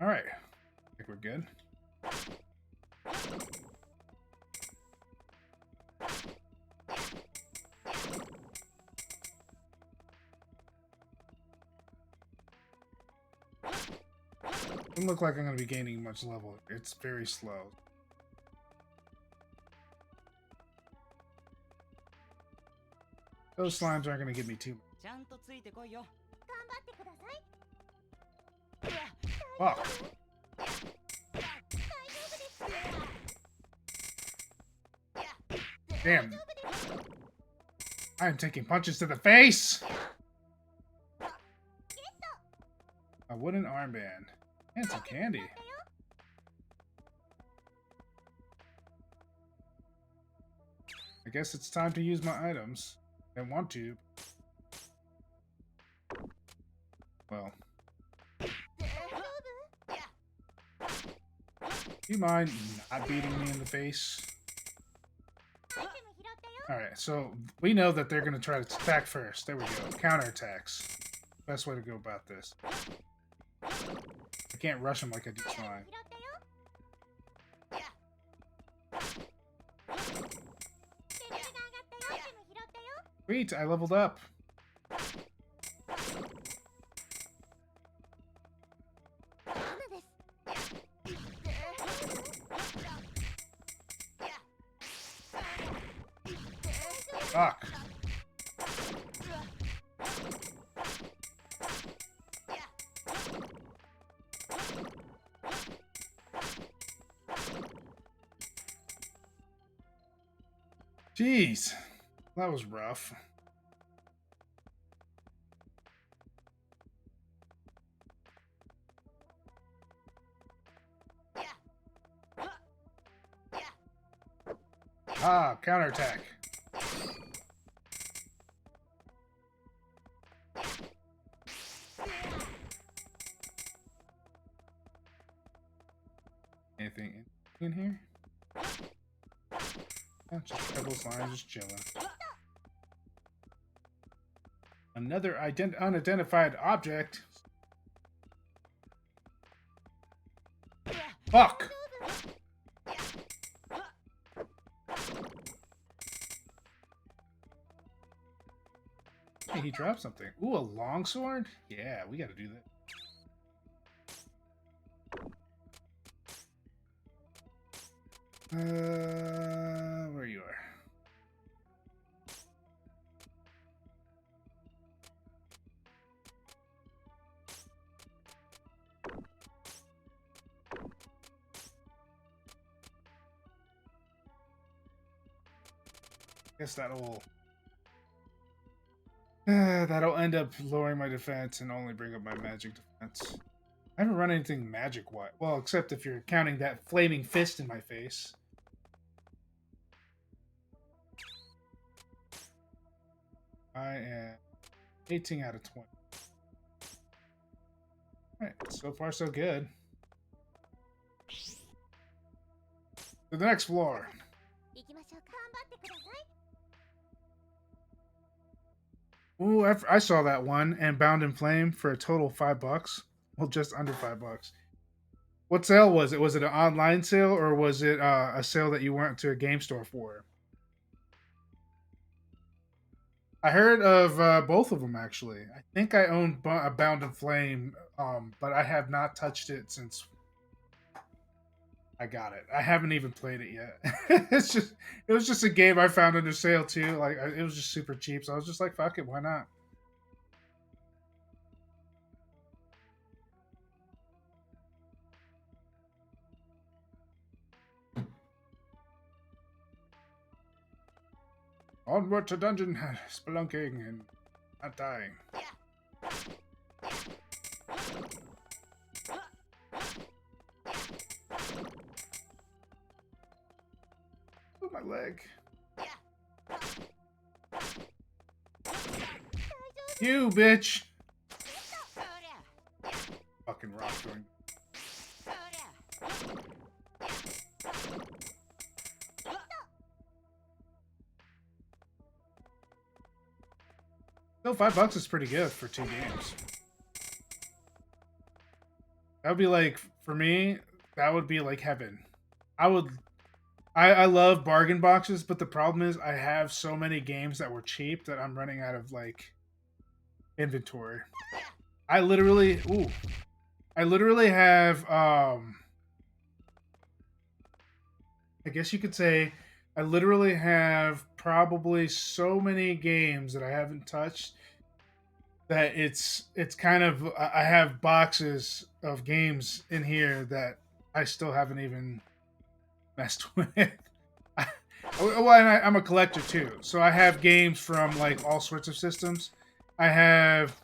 All right, I think we're good. Doesn't look like I'm going to be gaining much level. It's very slow. Those slimes aren't going to give me too much. Fuck. Damn. I am taking punches to the face. wooden armband. And some candy. I guess it's time to use my items. I want to. Well. Do you mind not beating me in the face? Alright, so we know that they're going to try to attack first. There we go. Counterattacks. Best way to go about this. I can't rush them like I do slime. Sweet, I leveled up. Fuck. Jeez, that was rough. Ah, counterattack. Anything in here? Oh, just pebble slime, just chilling. Another unidentified object. Fuck! Hey, he dropped something. Ooh, a longsword? Yeah, we gotta do that. Where you are. Guess that'll end up lowering my defense and only bring up my magic defense. I haven't run anything magic-wise. Well, except if you're counting that flaming fist in my face. I am 18 out of 20. Alright, so far so good. To the next floor. Ooh, I saw that one, and Bound in Flame for a total of $5. Well, just under $5. What sale was it? Was it an online sale, or was it a sale that you went to a game store for? I heard of both of them, actually. I think I own a Bound in Flame, but I have not touched it since I got it. I haven't even played it yet. It was just a game I found under sale too. Like it was just super cheap, so I was just like, "Fuck it, why not?" Onward to dungeon spelunking and not dying. Oh, my leg. You bitch! Fucking rock throwing. Still, $5 is pretty good for 2 games. That would be like, for me, that would be like heaven. I love bargain boxes, but the problem is I have so many games that were cheap that I'm running out of, like, inventory. I literally have, I guess you could say, I literally have probably so many games that I haven't touched that it's kind of, I have boxes of games in here that I still haven't even messed with. I'm a collector too, so I have games from like all sorts of systems. I have,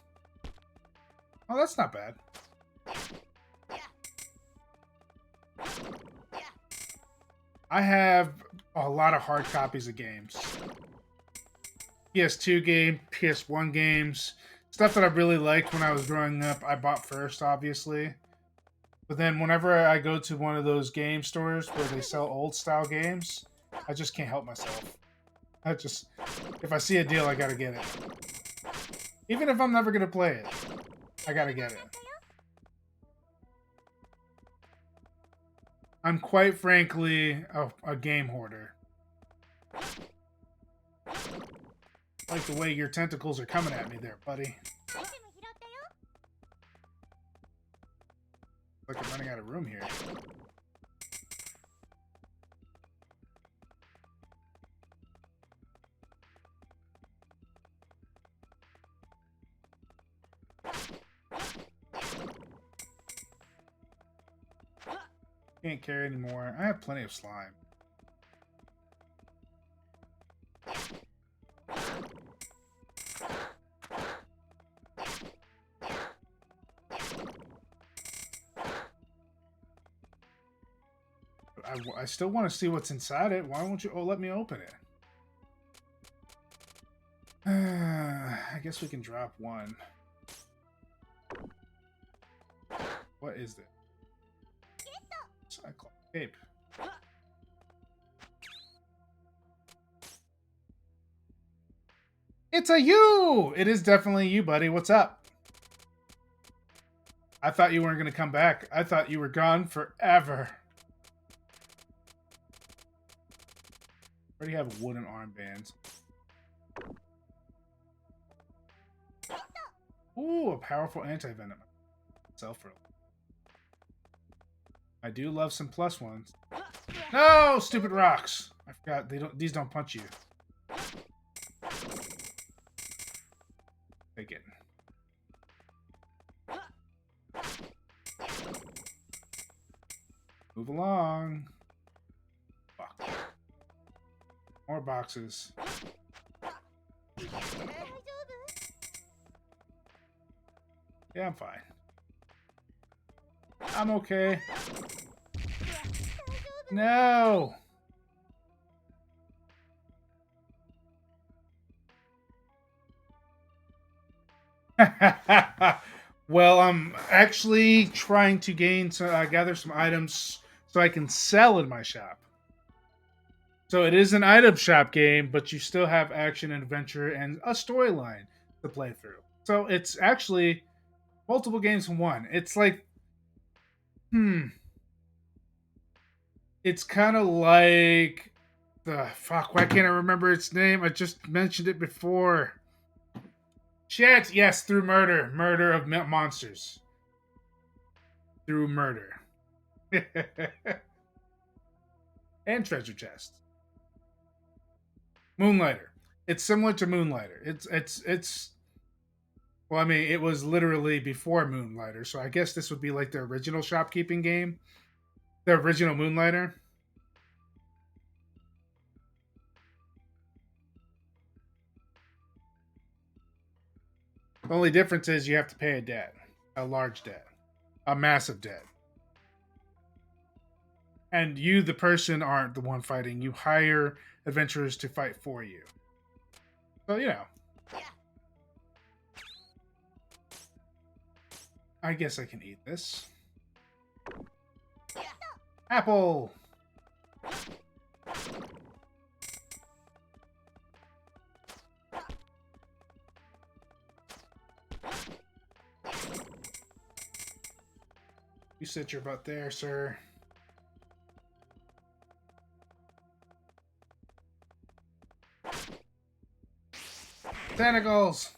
oh, that's not bad. I have a lot of hard copies of games. PS2 game, PS1 games, stuff that I really liked when I was growing up. I bought first, obviously. But then whenever I go to one of those game stores where they sell old style games, I just can't help myself. If I see a deal, I gotta get it. Even if I'm never gonna play it, I gotta get it. I'm quite frankly a game hoarder. Like the way your tentacles are coming at me there, buddy. Like I'm running out of room here. Can't carry anymore. I have plenty of slime. I still want to see what's inside it. Why won't you let me open it? I guess we can drop one. What is this? Cyclops cape. It's a you! It is definitely you, buddy. What's up? I thought you weren't going to come back. I thought you were gone forever. Already have wooden armbands. Ooh, a powerful anti-venom. Self-roll. I do love some plus ones. No, stupid rocks. I forgot these don't punch you. Take it. Move along. Fuck. More boxes. Yeah, I'm fine. I'm okay. No! Well, I'm actually trying to gather some items so I can sell in my shop. So it is an item shop game, but you still have action and adventure and a storyline to play through. So it's actually multiple games in one. It's like, it's kind of like the fuck. Why can't I remember its name? I just mentioned it before. Shit. Yes, through murder of monsters. Through murder. And treasure chest. Moonlighter. It's similar to Moonlighter. It's. Well, I mean, it was literally before Moonlighter, so I guess this would be like the original shopkeeping game, the original Moonlighter. The only difference is you have to pay a debt, a large debt, a massive debt. And you, the person, aren't the one fighting. You hire adventurers to fight for you. So, you know. I guess I can eat this. Apple! You sit your butt there, sir. Tentacles!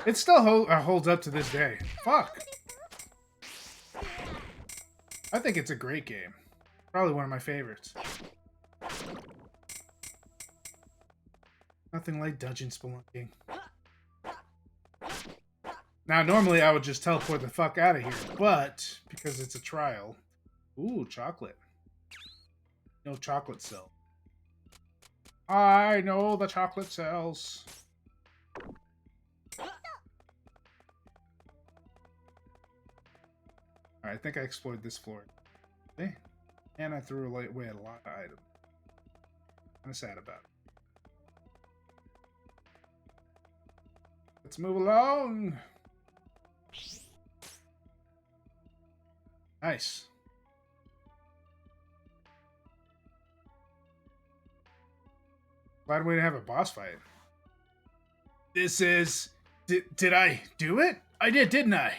It still holds up to this day. Fuck! I think it's a great game. Probably one of my favorites. Nothing like dungeon spelunking. Now, normally I would just teleport the fuck out of here, but because it's a trial. Ooh, chocolate. No chocolate cell. I know the chocolate cells. I think I explored this floor. Okay. And I threw away a lot of items. Kind of sad about it. Let's move along. Nice. Glad we didn't have a boss fight. This is... Did I do it? I did, didn't I?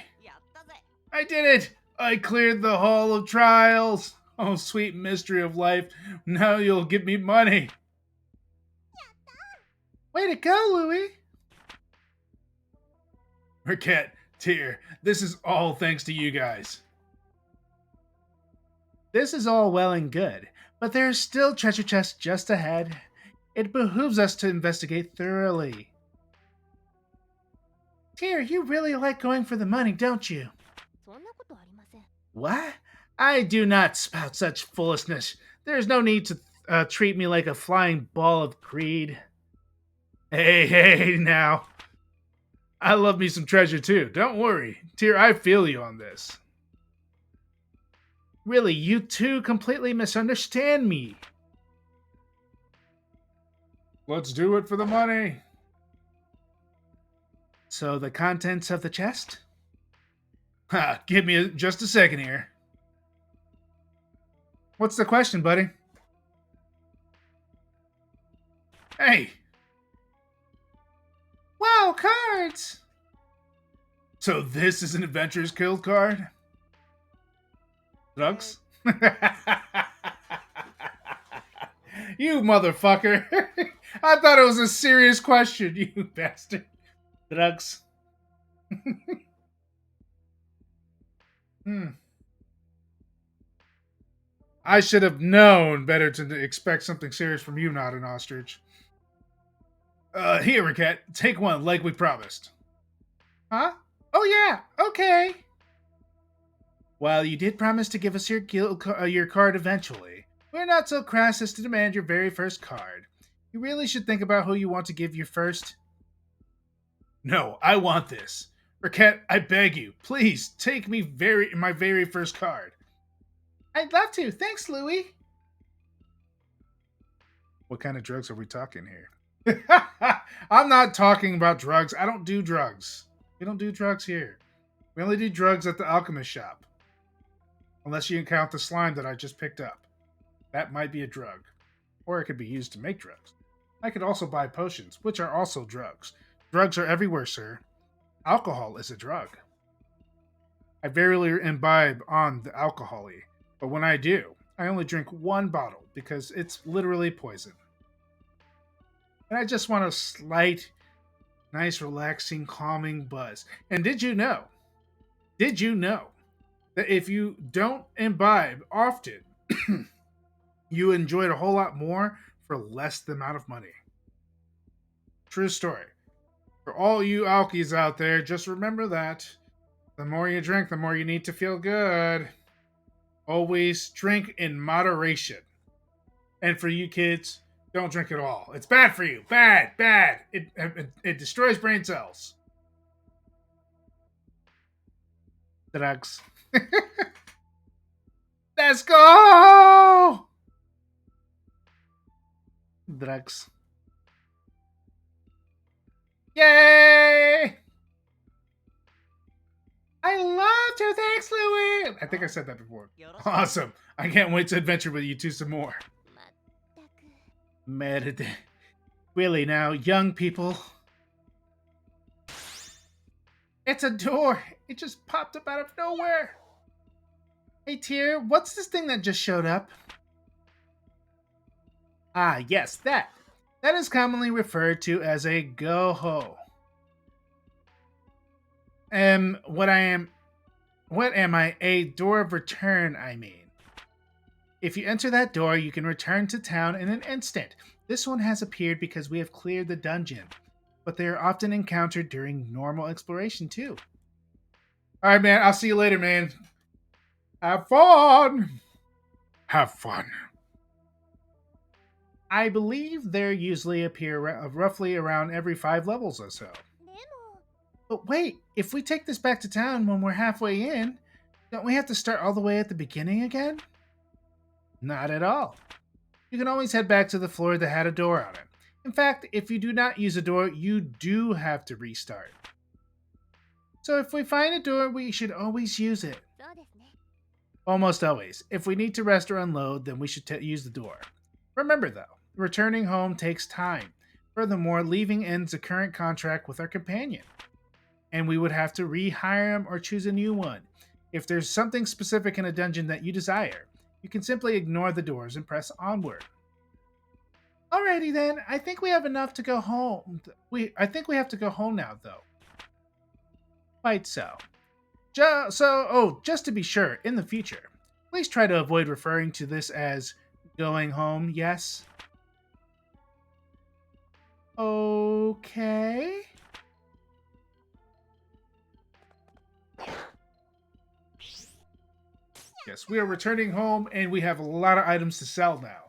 I did it! I cleared the Hall of Trials! Oh, sweet mystery of life. Now you'll give me money. Way to go, Louie! Recettear, this is all thanks to you guys. This is all well and good, but there are still treasure chests just ahead. It behooves us to investigate thoroughly. Tear, you really like going for the money, don't you? What? I do not spout such foolishness. There is no need to treat me like a flying ball of greed. Hey, now. I love me some treasure too. Don't worry. Tear, I feel you on this. Really, you two completely misunderstand me. Let's do it for the money. So the contents of the chest? Ha, give me just a second here. What's the question, buddy? Hey. Wow, cards! So this is an Adventurer's Guild card? Drugs? You motherfucker. I thought it was a serious question, you bastard. Drugs. I should have known better to expect something serious from you, not an ostrich. Here, Recette, take one like we promised. Huh? Oh yeah, okay. While you did promise to give us your your card eventually, we're not so crass as to demand your very first card. You really should think about who you want to give your first. No, I want this. Recette, I beg you, please take me my very first card. I'd love to. Thanks, Louie. What kind of drugs are we talking here? I'm not talking about drugs. I don't do drugs. We don't do drugs here. We only do drugs at the alchemist shop. Unless you count the slime that I just picked up. That might be a drug. Or it could be used to make drugs. I could also buy potions, which are also drugs. Drugs are everywhere, sir. Alcohol is a drug. I rarely imbibe on the alcohol-y, but when I do, I only drink one bottle because it's literally poison. And I just want a slight, nice, relaxing, calming buzz. And did you know that if you don't imbibe often, you enjoy it a whole lot more for less the amount of money? True story. For all you alkies out there, just remember that the more you drink, the more you need to feel good. Always drink in moderation. And for you kids, don't drink at all. It's bad for you. Bad. It destroys brain cells. Drugs. Let's go! Drugs. Yay! I love to. Thanks, Louie. I think I said that before. Awesome. I can't wait to adventure with you two some more. Merde. Really now, young people. It's a door. It just popped up out of nowhere. Hey, Tear, what's this thing that just showed up? Ah, yes, that. That is commonly referred to as a go-ho. What am I? A door of return, I mean. If you enter that door, you can return to town in an instant. This one has appeared because we have cleared the dungeon, but they are often encountered during normal exploration too. All right, man. I'll see you later, man. Have fun. Have fun. I believe they usually appear roughly around every 5 levels or so. But wait, if we take this back to town when we're halfway in, Don't we have to start all the way at the beginning again? Not at all. You can always head back to the floor that had a door on it. In fact, if you do not use a door, you do have to restart. So if we find a door, we should always use it. そうですね。 Almost always. If we need to rest or unload, then we should use the door. Remember though, returning home takes time. Furthermore, leaving ends a current contract with our companion, and we would have to rehire him or choose a new one. If there's something specific in a dungeon that you desire, you can simply ignore the doors and press onward. Alrighty then, I think we have enough to go home. I think we have to go home now though. Quite so. Just to be sure, in the future, please try to avoid referring to this as going home, yes? Okay. Yes, we are returning home and we have a lot of items to sell now.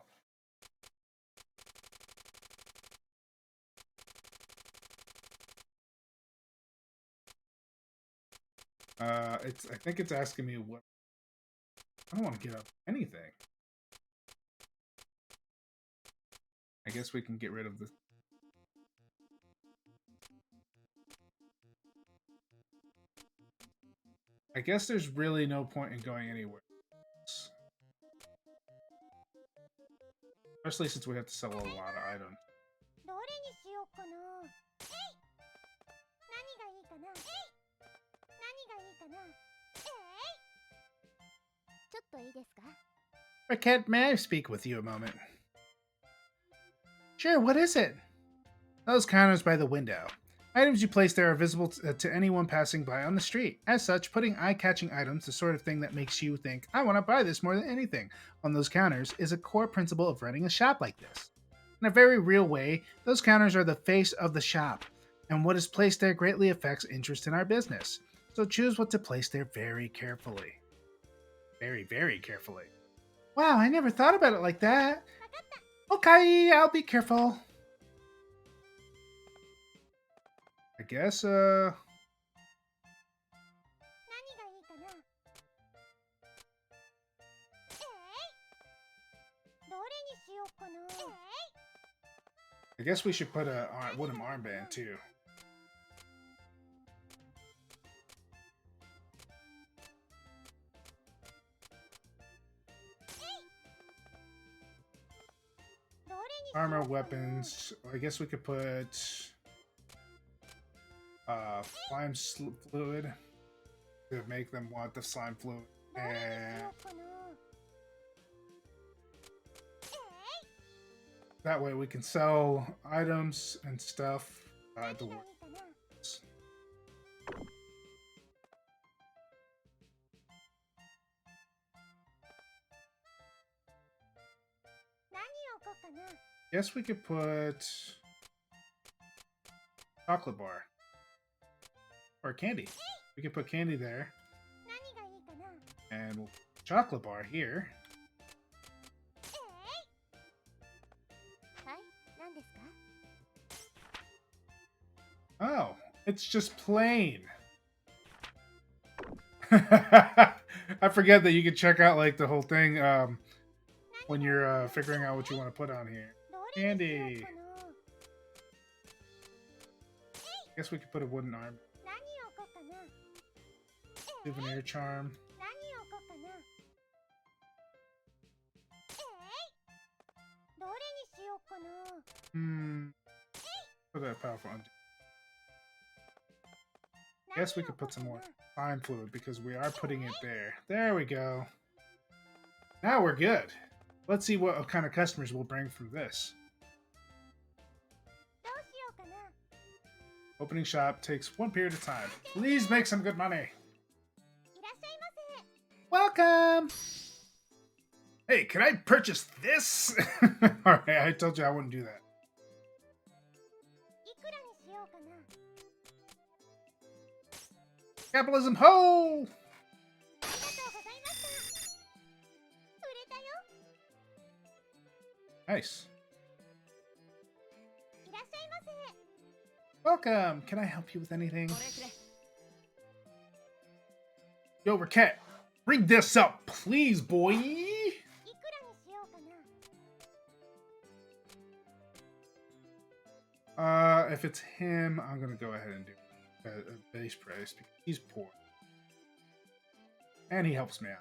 I think it's asking me what. I don't want to give up anything. I guess we can get rid of this. I guess there's really no point in going anywhere else. Especially since we have to sell a lot of items. どれにしようかな。何がいいかな。何がいいかな。ちょっといいですか。 Recettear, may I speak with you a moment? Sure, what is it? Those counters by the window. Items you place there are visible to anyone passing by on the street. As such, putting eye-catching items, the sort of thing that makes you think, I want to buy this more than anything, on those counters is a core principle of running a shop like this. In a very real way, those counters are the face of the shop, and what is placed there greatly affects interest in our business. So choose what to place there very carefully. Very, very carefully. Wow, I never thought about it like that. Okay, I'll be careful. I guess, 何がいいかな。どれにしようかな。I guess we should put a wooden armband too. Armor, weapons. I guess we could put slime fluid to make them want the slime fluid. どれにし And ようかな。 that way we can sell items and stuff at the 何がいい work. かな。 何を置こうかな。 Guess we could put chocolate bar or candy. We could put candy there 何がいいかな。 and we'll put chocolate bar here. はい、何ですか。 Oh, it's just plain. I forget that you can check out like the whole thing when you're figuring out what you want to put on here. どれにしよう Candy. かな。 Guess we could put a wooden arm. 何を置こうかな。 Souvenir charm. 何を置こうかな。どれにしようかな。 Put that powerful undo. Guess we could put some more slime fluid because we are putting it there. There we go. Now we're good. Let's see what kind of customers we'll bring from this. どうしようかな。 Opening shop takes one period of time. Please make some good money. いらっしゃいませ。 Welcome! Hey, can I purchase this? Alright, I told you I wouldn't do that. いくらにしようかな。 Capitalism ho! ありがとうございました。売れたよ。 Nice. いらっしゃいませ。 Welcome! Can I help you with anything? これくれ。 Yo, Recettear, Bring this up, please, boy. いくらにしようかな。 If it's him, I'm gonna go ahead and do a base price because he's poor. And he helps me out.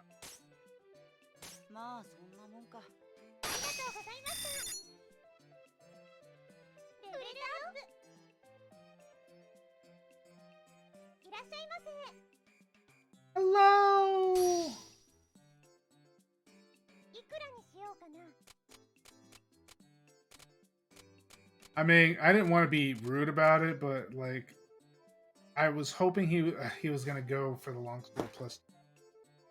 まあそんなもんか。ありがとうございました。レベルアップ。いらっしゃいませ。 Hello! いくらにしようかな。 I mean, I didn't want to be rude about it, but like, I was hoping he was gonna go for the long school plus.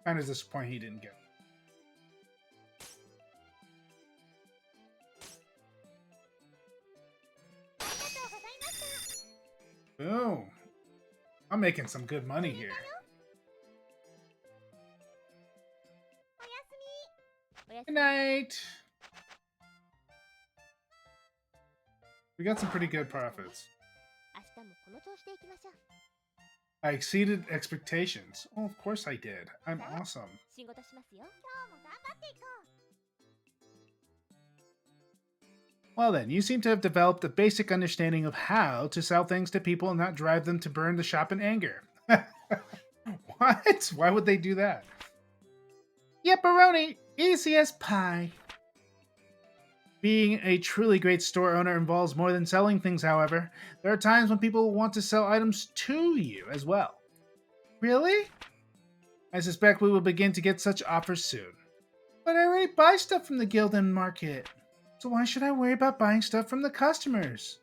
Kind of disappointed he didn't get. Boom! I'm making some good money here. おやすみ。おやす Good み。 night. We got some pretty good profits. 明日もこの調子でいきましょう。 I exceeded expectations. Oh, of course I did. I'm awesome. 仕事しますよ。今日も頑張っていこう。 Well then, you seem to have developed a basic understanding of how to sell things to people and not drive them to burn the shop in anger. What? Why would they do that? Yepperoni, easy as pie. Being a truly great store owner involves more than selling things, however. There are times when people want to sell items to you as well. Really? I suspect we will begin to get such offers soon. But I already buy stuff from the guild and market. So why should I worry about buying stuff from the customers?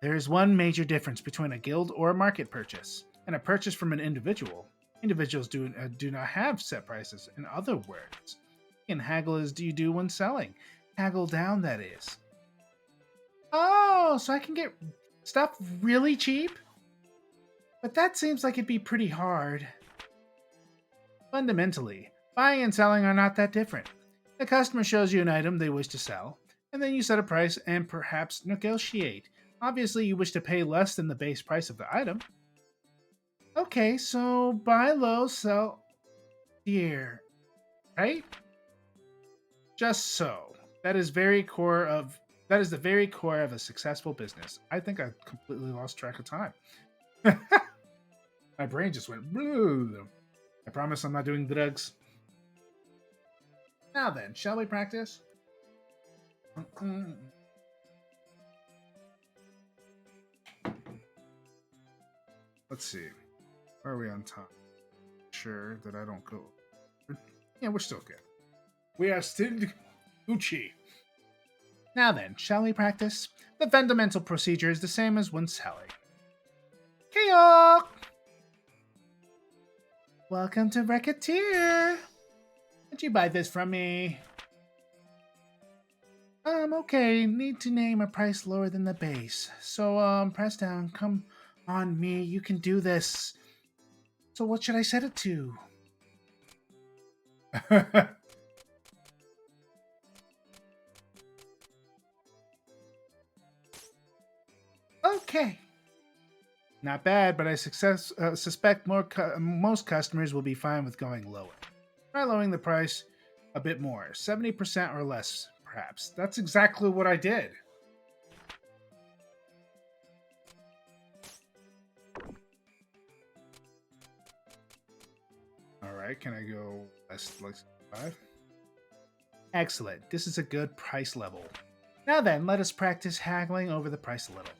There is one major difference between a guild or a market purchase and a purchase from an individual. Individuals do not have set prices. In other words, you can haggle as you do when selling. Haggle down, that is. Oh, so I can get stuff really cheap? But that seems like it'd be pretty hard. Fundamentally, buying and selling are not that different. The customer shows you an item they wish to sell, and then you set a price and perhaps negotiate. Obviously, you wish to pay less than the base price of the item. Okay, so buy low, sell dear, right? Just so. That is the very core of a successful business. I think I completely lost track of time. My brain just went. Blue. I promise I'm not doing drugs. Now then, shall we practice? Let's see. Where are we on time? Sure that I don't go. Yeah, we're still good. We are still Gucci. Now then, shall we practice? The fundamental procedure is the same as when selling. Kayok! Welcome to Recettear! Did you buy this from me? Okay. Need to name a price lower than the base. So, press down. Come on, me. You can do this. So what should I set it to? Okay. Not bad, but I suspect most customers will be fine with going lower. Try lowering the price a bit more, 70% or less, perhaps. That's exactly what I did. Alright, can I go less like 5? Excellent. This is a good price level. Now then, let us practice haggling over the price a little.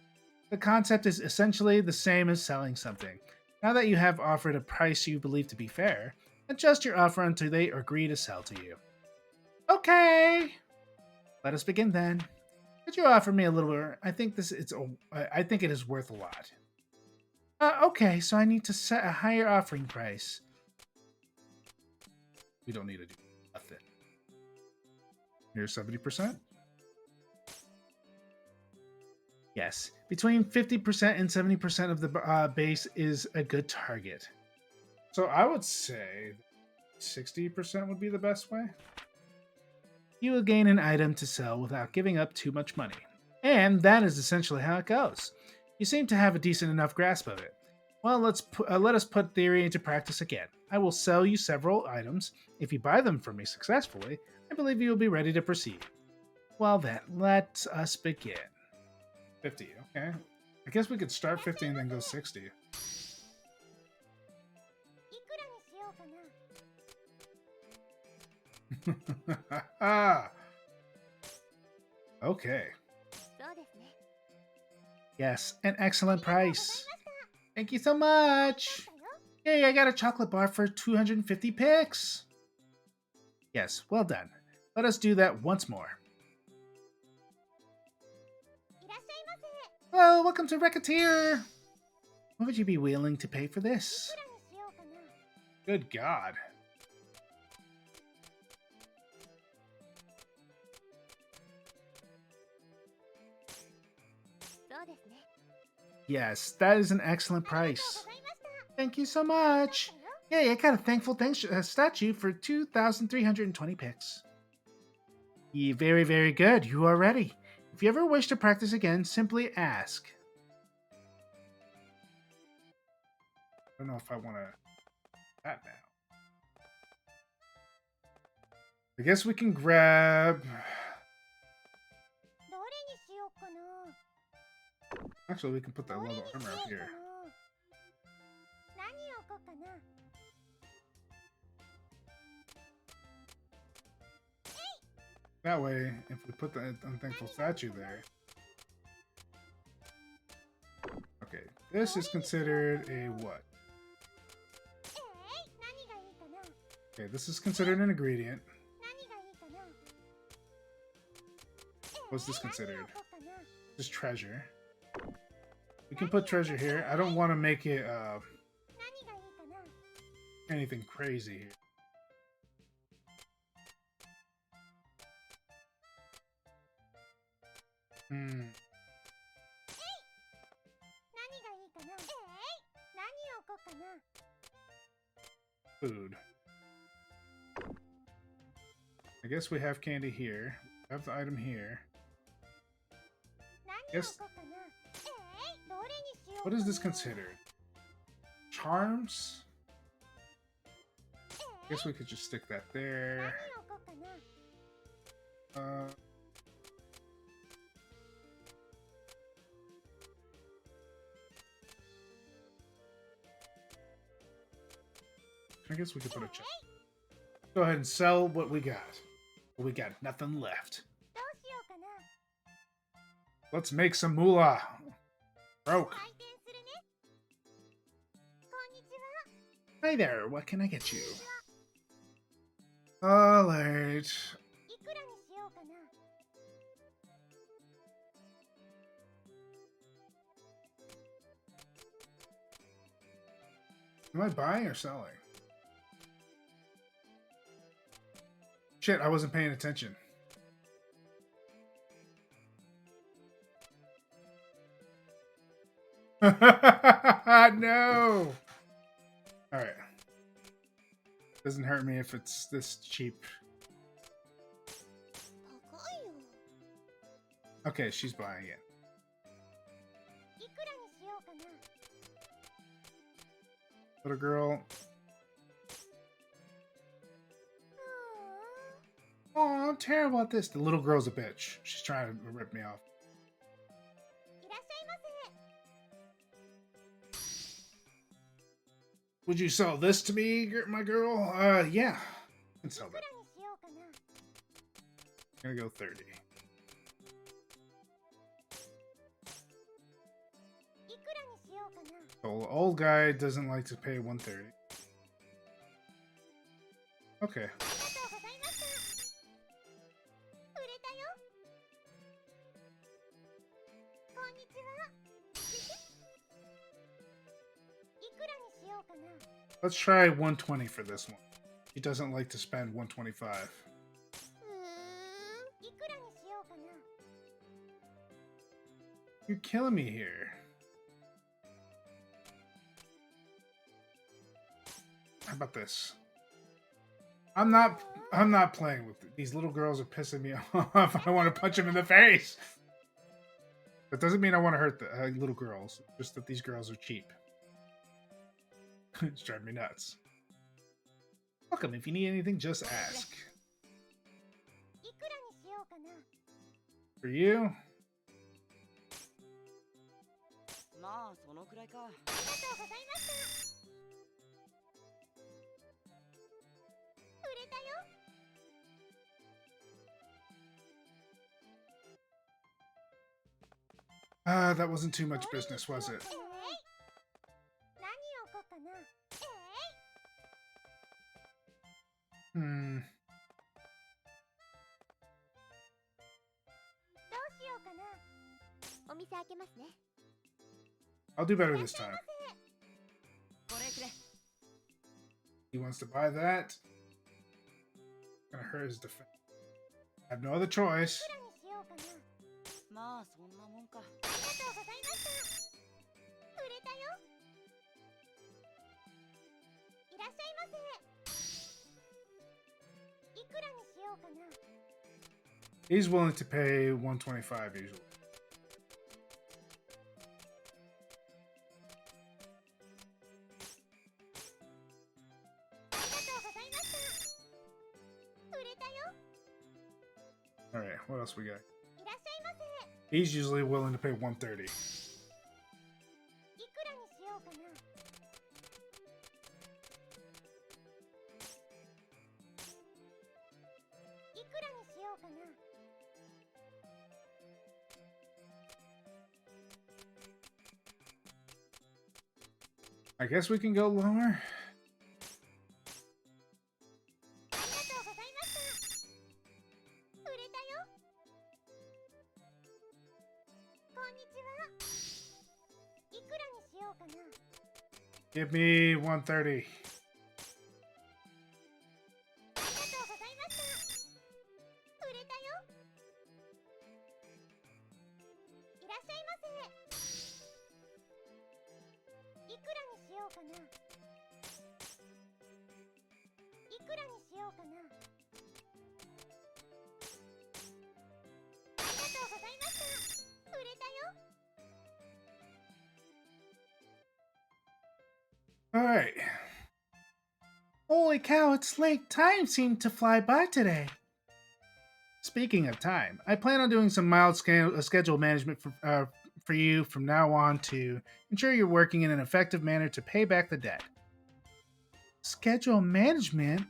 The concept is essentially the same as selling something. Now that you have offered a price you believe to be fair, adjust your offer until they agree to sell to you. Okay. Let us begin then. Could you offer me a little more? I think it is worth a lot. Okay, so I need to set a higher offering price. We don't need to do nothing. Here's 70%. Yes, between 50% and 70% of the base is a good target. So I would say 60% would be the best way. You will gain an item to sell without giving up too much money. And that is essentially how it goes. You seem to have a decent enough grasp of it. Well, let us put theory into practice again. I will sell you several items. If you buy them from me successfully, I believe you will be ready to proceed. Well then, let us begin. 50, okay. I guess we could start 50 and then go 60. いくらにしようかな。 Okay. そうですね。 Yes, an excellent ありがとうござい price. ました。 Thank you so much. だよ。 Yay, I got a chocolate bar for 250 picks. Yes, well done. Let us do that once more. いらっしゃいませ。 Hello, welcome to Recettear. What would you be willing to pay for い this? くらにしようかな。 Good God. そうですね。 Yes, that is an excellent ありがとう price. ございました。 Thank you so much. だよ。 Yay, I got a thankful statue for 2,320 picks. Very, very good. You are ready. If you ever wish to practice again, simply ask. I don't know if I want to that now. I guess we can grab. どれにしようかな。 Actually, we can put that どれに level しよう armor か up な。 here. 何を置こうかな。 That way, if we put the unthankful statue there. Okay, this is considered a what? 何がいいかな。 Okay, this is considered an ingredient. 何がいいかな。 What's this considered? 何を置こうかな。 Just treasure. We can put treasure here. I don't want to make it 何がいいかな。 anything crazy here. Hmm. 何がいいかな。何を置こうかな。 Food. I guess we have candy here. We have the item here. 何を Yes. 置こうかな。どれにしようかな。 What is this considered? Charms? I guess we could just stick that 何 there. を置こうかな。 I guess we could put a check. Go ahead and sell what we got. We got nothing left. どうしようかな。 Let's make some moolah. Broke. 開店するね。こんにちは。 Hi there, what can I get you? Alright. いくらにしようかな。 Am I buying or selling? Shit, I wasn't paying attention. No! Alright. Doesn't hurt me if it's this cheap. 高いよ。 Okay, she's buying it. いくらにしようかな。 Little girl. Oh, I'm terrible at this. The little girl's a bitch. She's trying to rip me off. いらっしゃいませ。 Would you sell this to me, my girl? Yeah. I can sell いく that. らにしようかな。 I'm gonna go 30. いくらにしようかな。 The old guy doesn't like to pay 130. Okay. ありがとうございました。売れたよ。こんにちは。いくらにしようかな。 Let's try 120 for this one. He doesn't like to spend 125. いくらにしようかな。 You're killing me here. How about this? I'm not playing with it. These little girls are pissing me off. I want to punch them in the face. That doesn't mean I want to hurt the little girls. Just that these girls are cheap. It's driving me nuts. Welcome. If you need anything, just ask. いくらにしようかな。 For you, まあそのくらいか。ありがとうございました。売れたよ。 that wasn't too much business, was it? えい。何をこうかな。えい。 Hmm. どうしようかな。お店開けますね。 I'll do better this time. これくれ。 He wants to buy that. Gonna hurt his defense. I have no other choice. いくらにしようかな。 まあそんなもんか。 ありがとうございました。売れたよ。いらっしゃいませ。いくらにしようかな。 He's willing to pay 125 usually. ありがとうございました。売れたよ。 All right, what else we got? いらっしゃいませ。 He's usually willing to pay 130. いくらにしようかな。 いくらにしようかな。 I guess we can go lower. ありがとうございました。売れたよ。こんにちは。いくらにしようかな。 Give me 130. ありがとうございました。売れたよ。いらっしゃいませ。いくらにしようかな。いくらにしようかな。ありがとうございました。売れたよ。 All right. Holy cow, it's late. Time seemed to fly by today. Speaking of time, I plan on doing some mild schedule management for you from now on to ensure you're working in an effective manner to pay back the debt. Schedule management?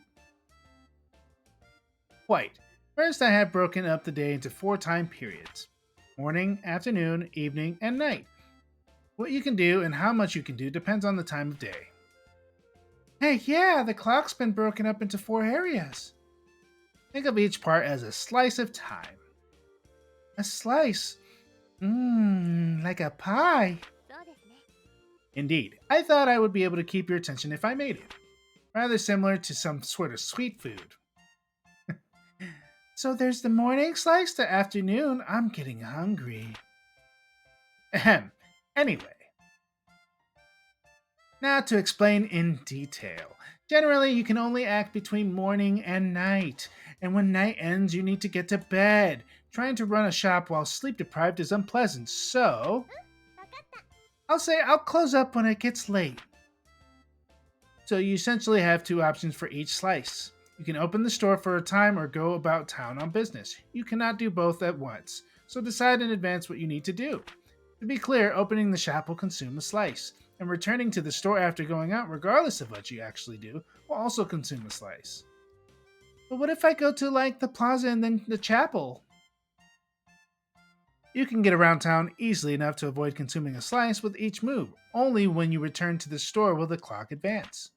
Quite. First, I have broken up the day into 4 time periods: morning, afternoon, evening, and night. What you can do and how much you can do depends on the time of day. Hey, yeah, the clock's been broken up into 4 areas. Think of each part as a slice of time. A slice? Like a pie. そうですね。 Indeed, I thought I would be able to keep your attention if I made it. Rather similar to some sort of sweet food. So there's the morning slice, the afternoon. I'm getting hungry. Ahem. Anyway. Now to explain in detail. Generally, you can only act between morning and night. And when night ends, you need to get to bed. Trying to run a shop while sleep deprived is unpleasant, so わかった。 I'll say I'll close up when it gets late. So you essentially have 2 options for each slice. You can open the store for a time or go about town on business. You cannot do both at once, so decide in advance what you need to do. To be clear, opening the shop will consume a slice, and returning to the store after going out, regardless of what you actually do, will also consume a slice. But what if I go to, like, the plaza and then the chapel? You can get around town easily enough to avoid consuming a slice with each move. Only when you return to the store will the clock advance.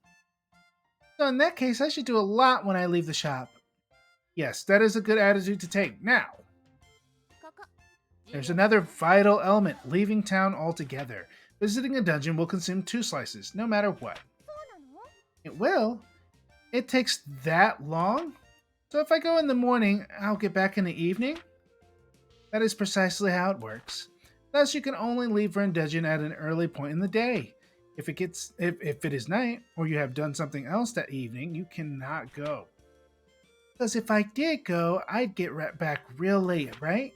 So in that case, I should do a lot when I leave the shop. Yes, that is a good attitude to take. Now, ここ。 there's another vital element: leaving town altogether. Visiting a dungeon will consume 2 slices, no matter what. そうなの？ It will? It takes that long? So if I go in the morning, I'll get back in the evening? That is precisely how it works. Thus, you can only leave for a dungeon at an early point in the day. If it is night, or you have done something else that evening, you cannot go. Because if I did go, I'd get back real late, right?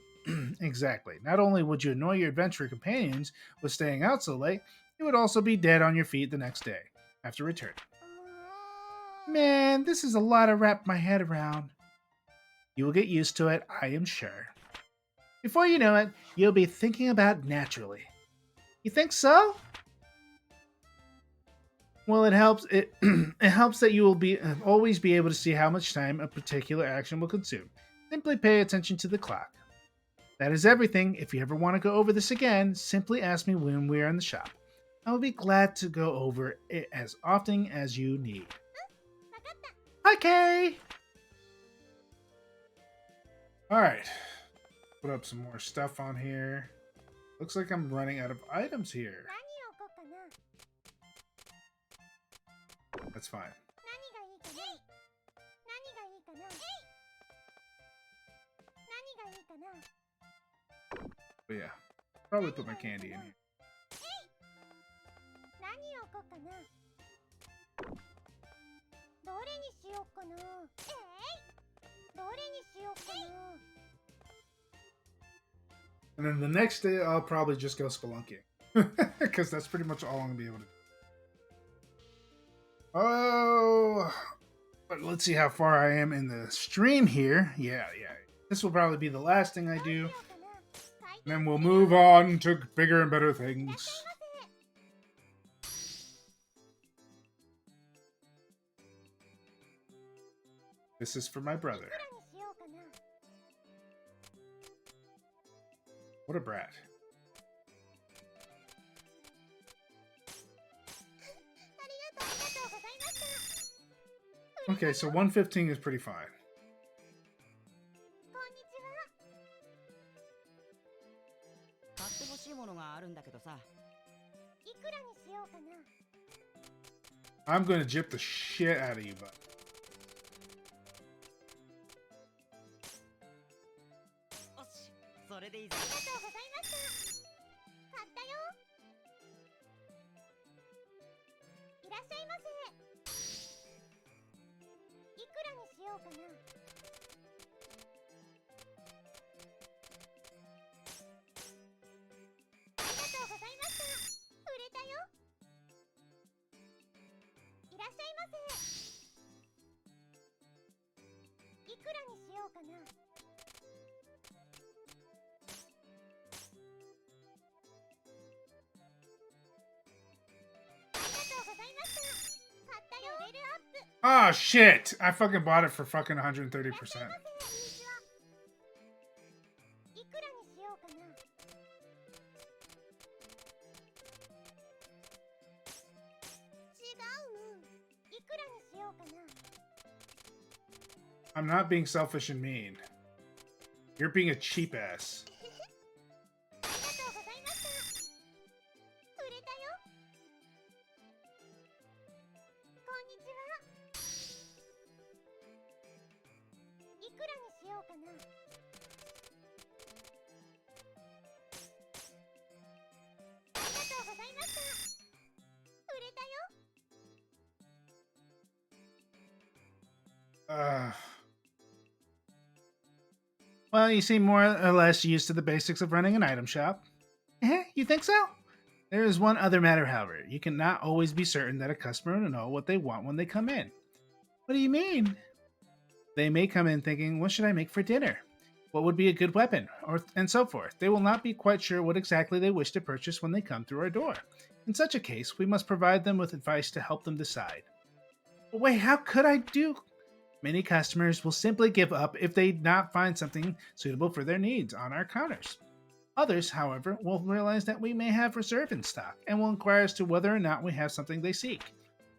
Exactly. Not only would you annoy your adventurer companions with staying out so late, you would also be dead on your feet the next day after returning. Man, this is a lot to wrap my head around. You will get used to it, I am sure. Before you know it, you'll be thinking about it naturally. You think so? Well, it helps. It helps that you will be always be able to see how much time a particular action will consume. Simply pay attention to the clock. That is everything. If you ever want to go over this again, simply ask me when we are in the shop. I will be glad to go over it as often as you need. Okay. All right. Put up some more stuff on here. Looks like I'm running out of items here. 何を置こうかな That's fine. 何がいいかな何がいいかな何がいいかな But yeah, probably put my candy in here. 何を置こうかなどれにしようかなどれにしようかな And then the next day, I'll probably just go spelunking. Because that's pretty much all I'm going to be able to do. Oh, but let's see how far I am in the stream here. Yeah. This will probably be the last thing I do. And then we'll move on to bigger and better things. This is for my brother. いくらにしようかな What a brat. ありがとうございました Okay, so 115 is pretty fine. こんにちは買ってほしいものがあるんだけどさ。いくらにしようかな I'm going to jip the shit out of you, bud. よし、それでいいぜ。ありがとうございました買ったよいらっしゃいませいくらにしようかなありがとうございました売れたよいらっしゃいませいくらにしようかなありがとうございました買ったよレベルアップ Oh, shit! I fucking bought it for fucking 130%. いらっしゃいませこんにちはいくらにしようかな違うのいくらにしようかな I'm not being selfish and mean. You're being a cheap ass. ありがとうございました売れたよこんにちはいくらにしようかなありがとうございました売れたよ Well, you seem more or less used to the basics of running an item shop. You think so? There is one other matter, however. You cannot always be certain that a customer will know what they want when they come in. What do you mean? They may come in thinking, what should I make for dinner? What would be a good weapon? And so forth. They will not be quite sure what exactly they wish to purchase when they come through our door. In such a case, we must provide them with advice to help them decide. But wait, how could I do? Many customers will simply give up if they not find something suitable for their needs on our counters. Others, however, will realize that we may have reserve in stock and will inquire as to whether or not we have something they seek.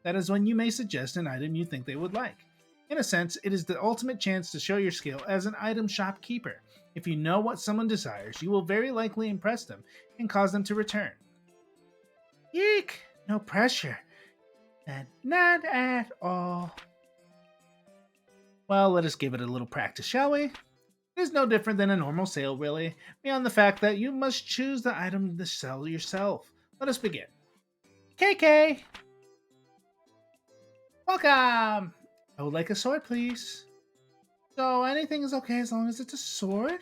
That is when you may suggest an item you think they would like. In a sense, it is the ultimate chance to show your skill as an item shopkeeper. If you know what someone desires, you will very likely impress them and cause them to return. Eek! No pressure. Not at all. Well, let us give it a little practice, shall we? It is no different than a normal sale, really, beyond the fact that you must choose the item to sell yourself. Let us begin. KK! Welcome! I would like a sword, please. So, anything is okay as long as it's a sword?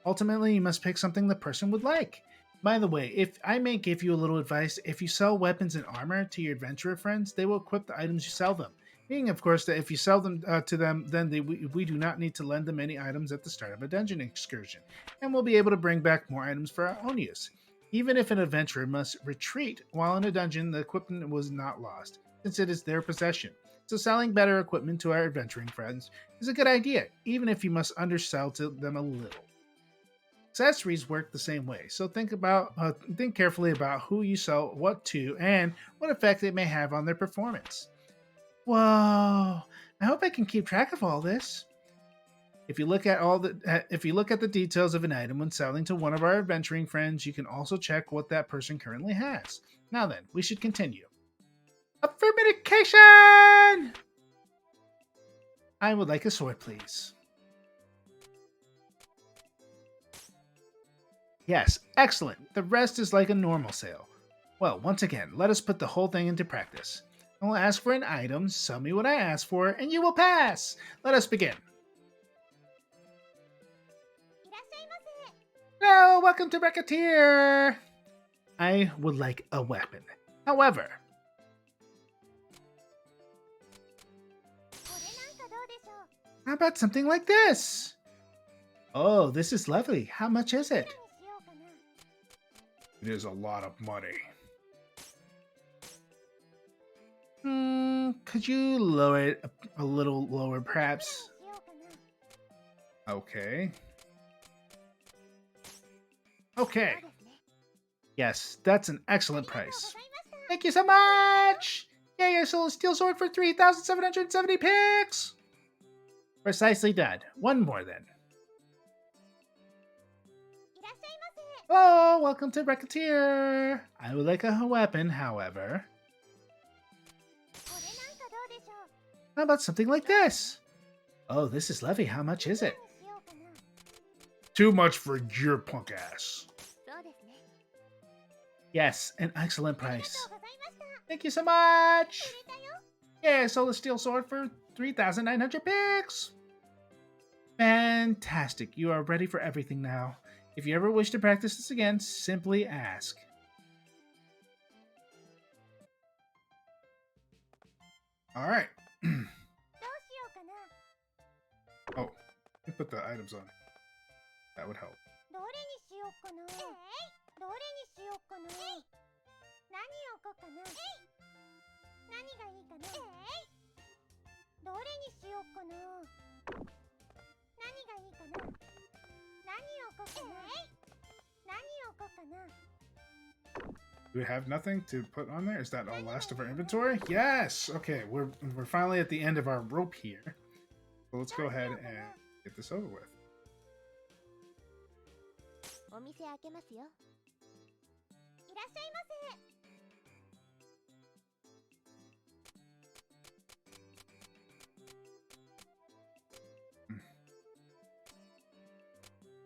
Ultimately, you must pick something the person would like. By the way, if I may give you a little advice, if you sell weapons and armor to your adventurer friends, they will equip the items you sell them. Meaning, of course, that if you sell them to them, then we do not need to lend them any items at the start of a dungeon excursion, and we'll be able to bring back more items for our own use. Even if an adventurer must retreat while in a dungeon, the equipment was not lost, since it is their possession. So selling better equipment to our adventuring friends is a good idea, even if you must undersell to them a little. Accessories work the same way, so think carefully about who you sell what to and what effect it may have on their performance. Whoa! I hope I can keep track of all this. If you look at the details of an item when selling to one of our adventuring friends, you can also check what that person currently has. Now then, we should continue. Affirmation! I would like a sword, please. Yes, excellent. The rest is like a normal sale. Well, once again, let us put the whole thing into practice. I will ask for an item, sell me what I ask for, and you will pass. Let us begin. いらっしゃいませ。 Hello, welcome to Recettear. I would like a weapon. However, これなんかどうでしょう。 how about something like this? Oh, this is lovely. How much is it? いくらにしようかな。 It is a lot of money. Could you lower it a little lower, いくらに perhaps? しようかな。 Okay. そう Okay. ですね。 Yes, that's an あり excellent がとうござい price. ました。 Thank you so much! Yay, I sold a steel sword for 3,770 picks! Precisely done. One more then. いらっしゃいませ。 Hello, welcome to Recettear. I would like a weapon, however. これなんかどうでしょう。 How about something like this? Oh, this is lovely. How much is い it? くらにしようかな。 Too much for your punk ass. そうですね。 Yes, an excellent ありが price. とうございました。 Thank you so much! 売れたよ。 Yeah, I sold a steel sword for 3,900 picks! Fantastic. You are ready for everything now. If you ever wish to practice this again, simply ask. All right. どうしようかな。 Oh, let me put the items on. That would help. どれにしようかな。どれにしようかな。何を置こうかな。何がいいかな。どれにしようかな。何がいいかな。何を置こうかな。何を置こうかな。 Do we have nothing to put on there? Is that all last of our inventory? Yes. Okay, we're finally at the end of our rope here. So let's go ahead and get this over with. お店開けますよ。いらっしゃいませ。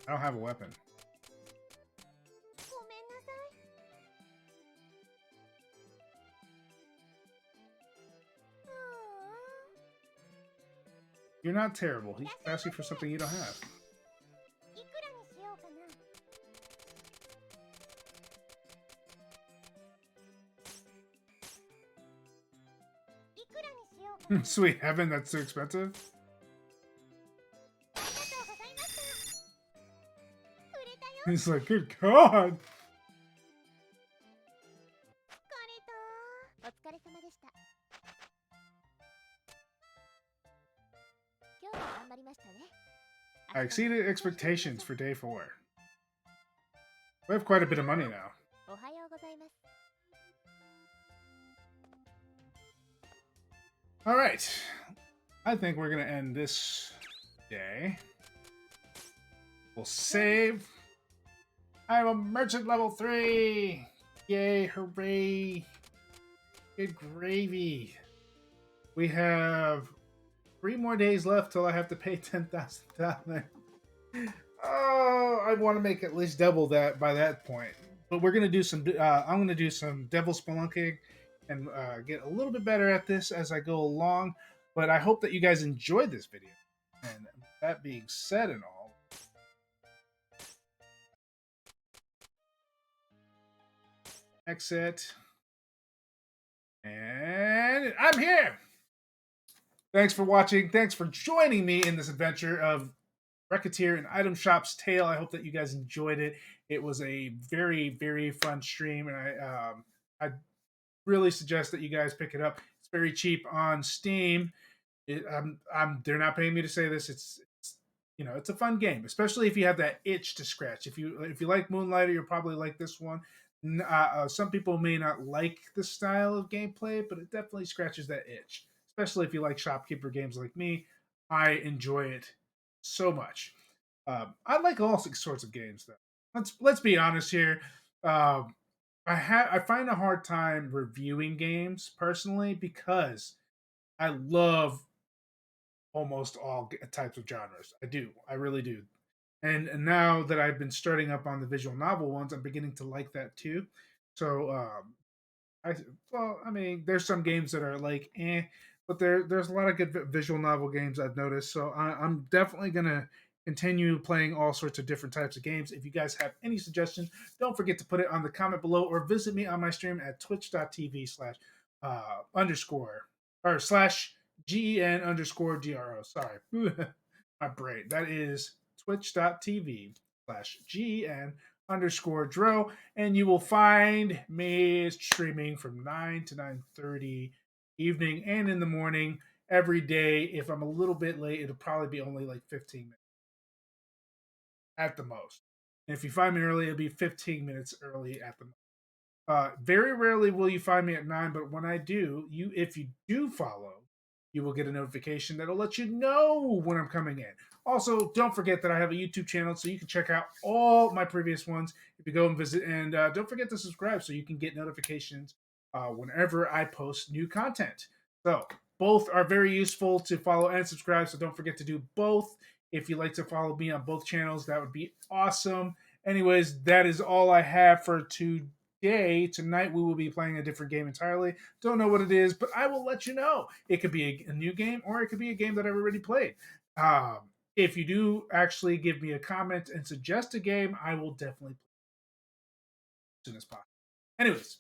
I don't have a weapon. ごめんなさい。ああ。 You're not terrible. He's asking for something you don't have. いくらにしようかな。 いくらにしようかな。 Sweet heaven, that's too expensive. ありがとうございました。売れたよ。 He's like, good God. お疲れ様でした。今日も頑張りましたね。 I exceeded expectations for day 4. We have quite a bit of money now. おはようございます。 All right. I think we're going to end this day. We'll save. I'm a merchant level 3. Yay, hooray. Good gravy. We have 3 more days left till I have to pay $10,000. Oh, I want to make at least double that by that point. But we're gonna do some. I'm gonna do some devil spelunking and get a little bit better at this as I go along. But I hope that you guys enjoyed this video. And that being said, and all, exit, and I'm here. Thanks for watching. Thanks for joining me in this adventure of Recettear and Item Shop's Tale. I hope that you guys enjoyed it. It was a very, very fun stream, and I really suggest that you guys pick it up. It's very cheap on Steam. They're not paying me to say this. It's it's a fun game, especially if you have that itch to scratch. If you like Moonlighter, you'll probably like this one. Some people may not like the style of gameplay, but it definitely scratches that itch. Especially if you like shopkeeper games like me, I enjoy it so much. I like all sorts of games, though. Let's be honest here. Um, I find a hard time reviewing games personally because I love almost all types of genres. I do. I really do. And now that I've been starting up on the visual novel ones, I'm beginning to like that too. So I well, I mean, there's some games that are like but there's a lot of good visual novel games I've noticed. So I'm definitely gonna continue playing all sorts of different types of games. If you guys have any suggestions, don't forget to put it on the comment below or visit me on my stream at twitch.tv/ underscore or slash GEN underscore DRO. Sorry. My brain. That is twitch.tv/GEN underscore Dro, and you will find me streaming from 9 to 9:30 evening and in the morning every day. If I'm a little bit late, it'll probably be only like 15 minutes at the most. And if you find me early, it'll be 15 minutes early at the most. Very rarely will you find me at 9, but when I do, if you do follow, you will get a notification that'll let you know when I'm coming in. Also, don't forget that I have a YouTube channel, so you can check out all my previous ones if you go and visit. And don't forget to subscribe so you can get notifications whenever I post new content. So both are very useful to follow and subscribe. So don't forget to do both. If you'd like to follow me on both channels, that would be awesome. Anyways, that is all I have for today. Tonight we will be playing a different game entirely. Don't know what it is, but I will let you know. It could be a new game or it could be a game that I've already played. Um, if you do actually give me a comment and suggest a game, I will definitely play it as soon as possible. Anyways,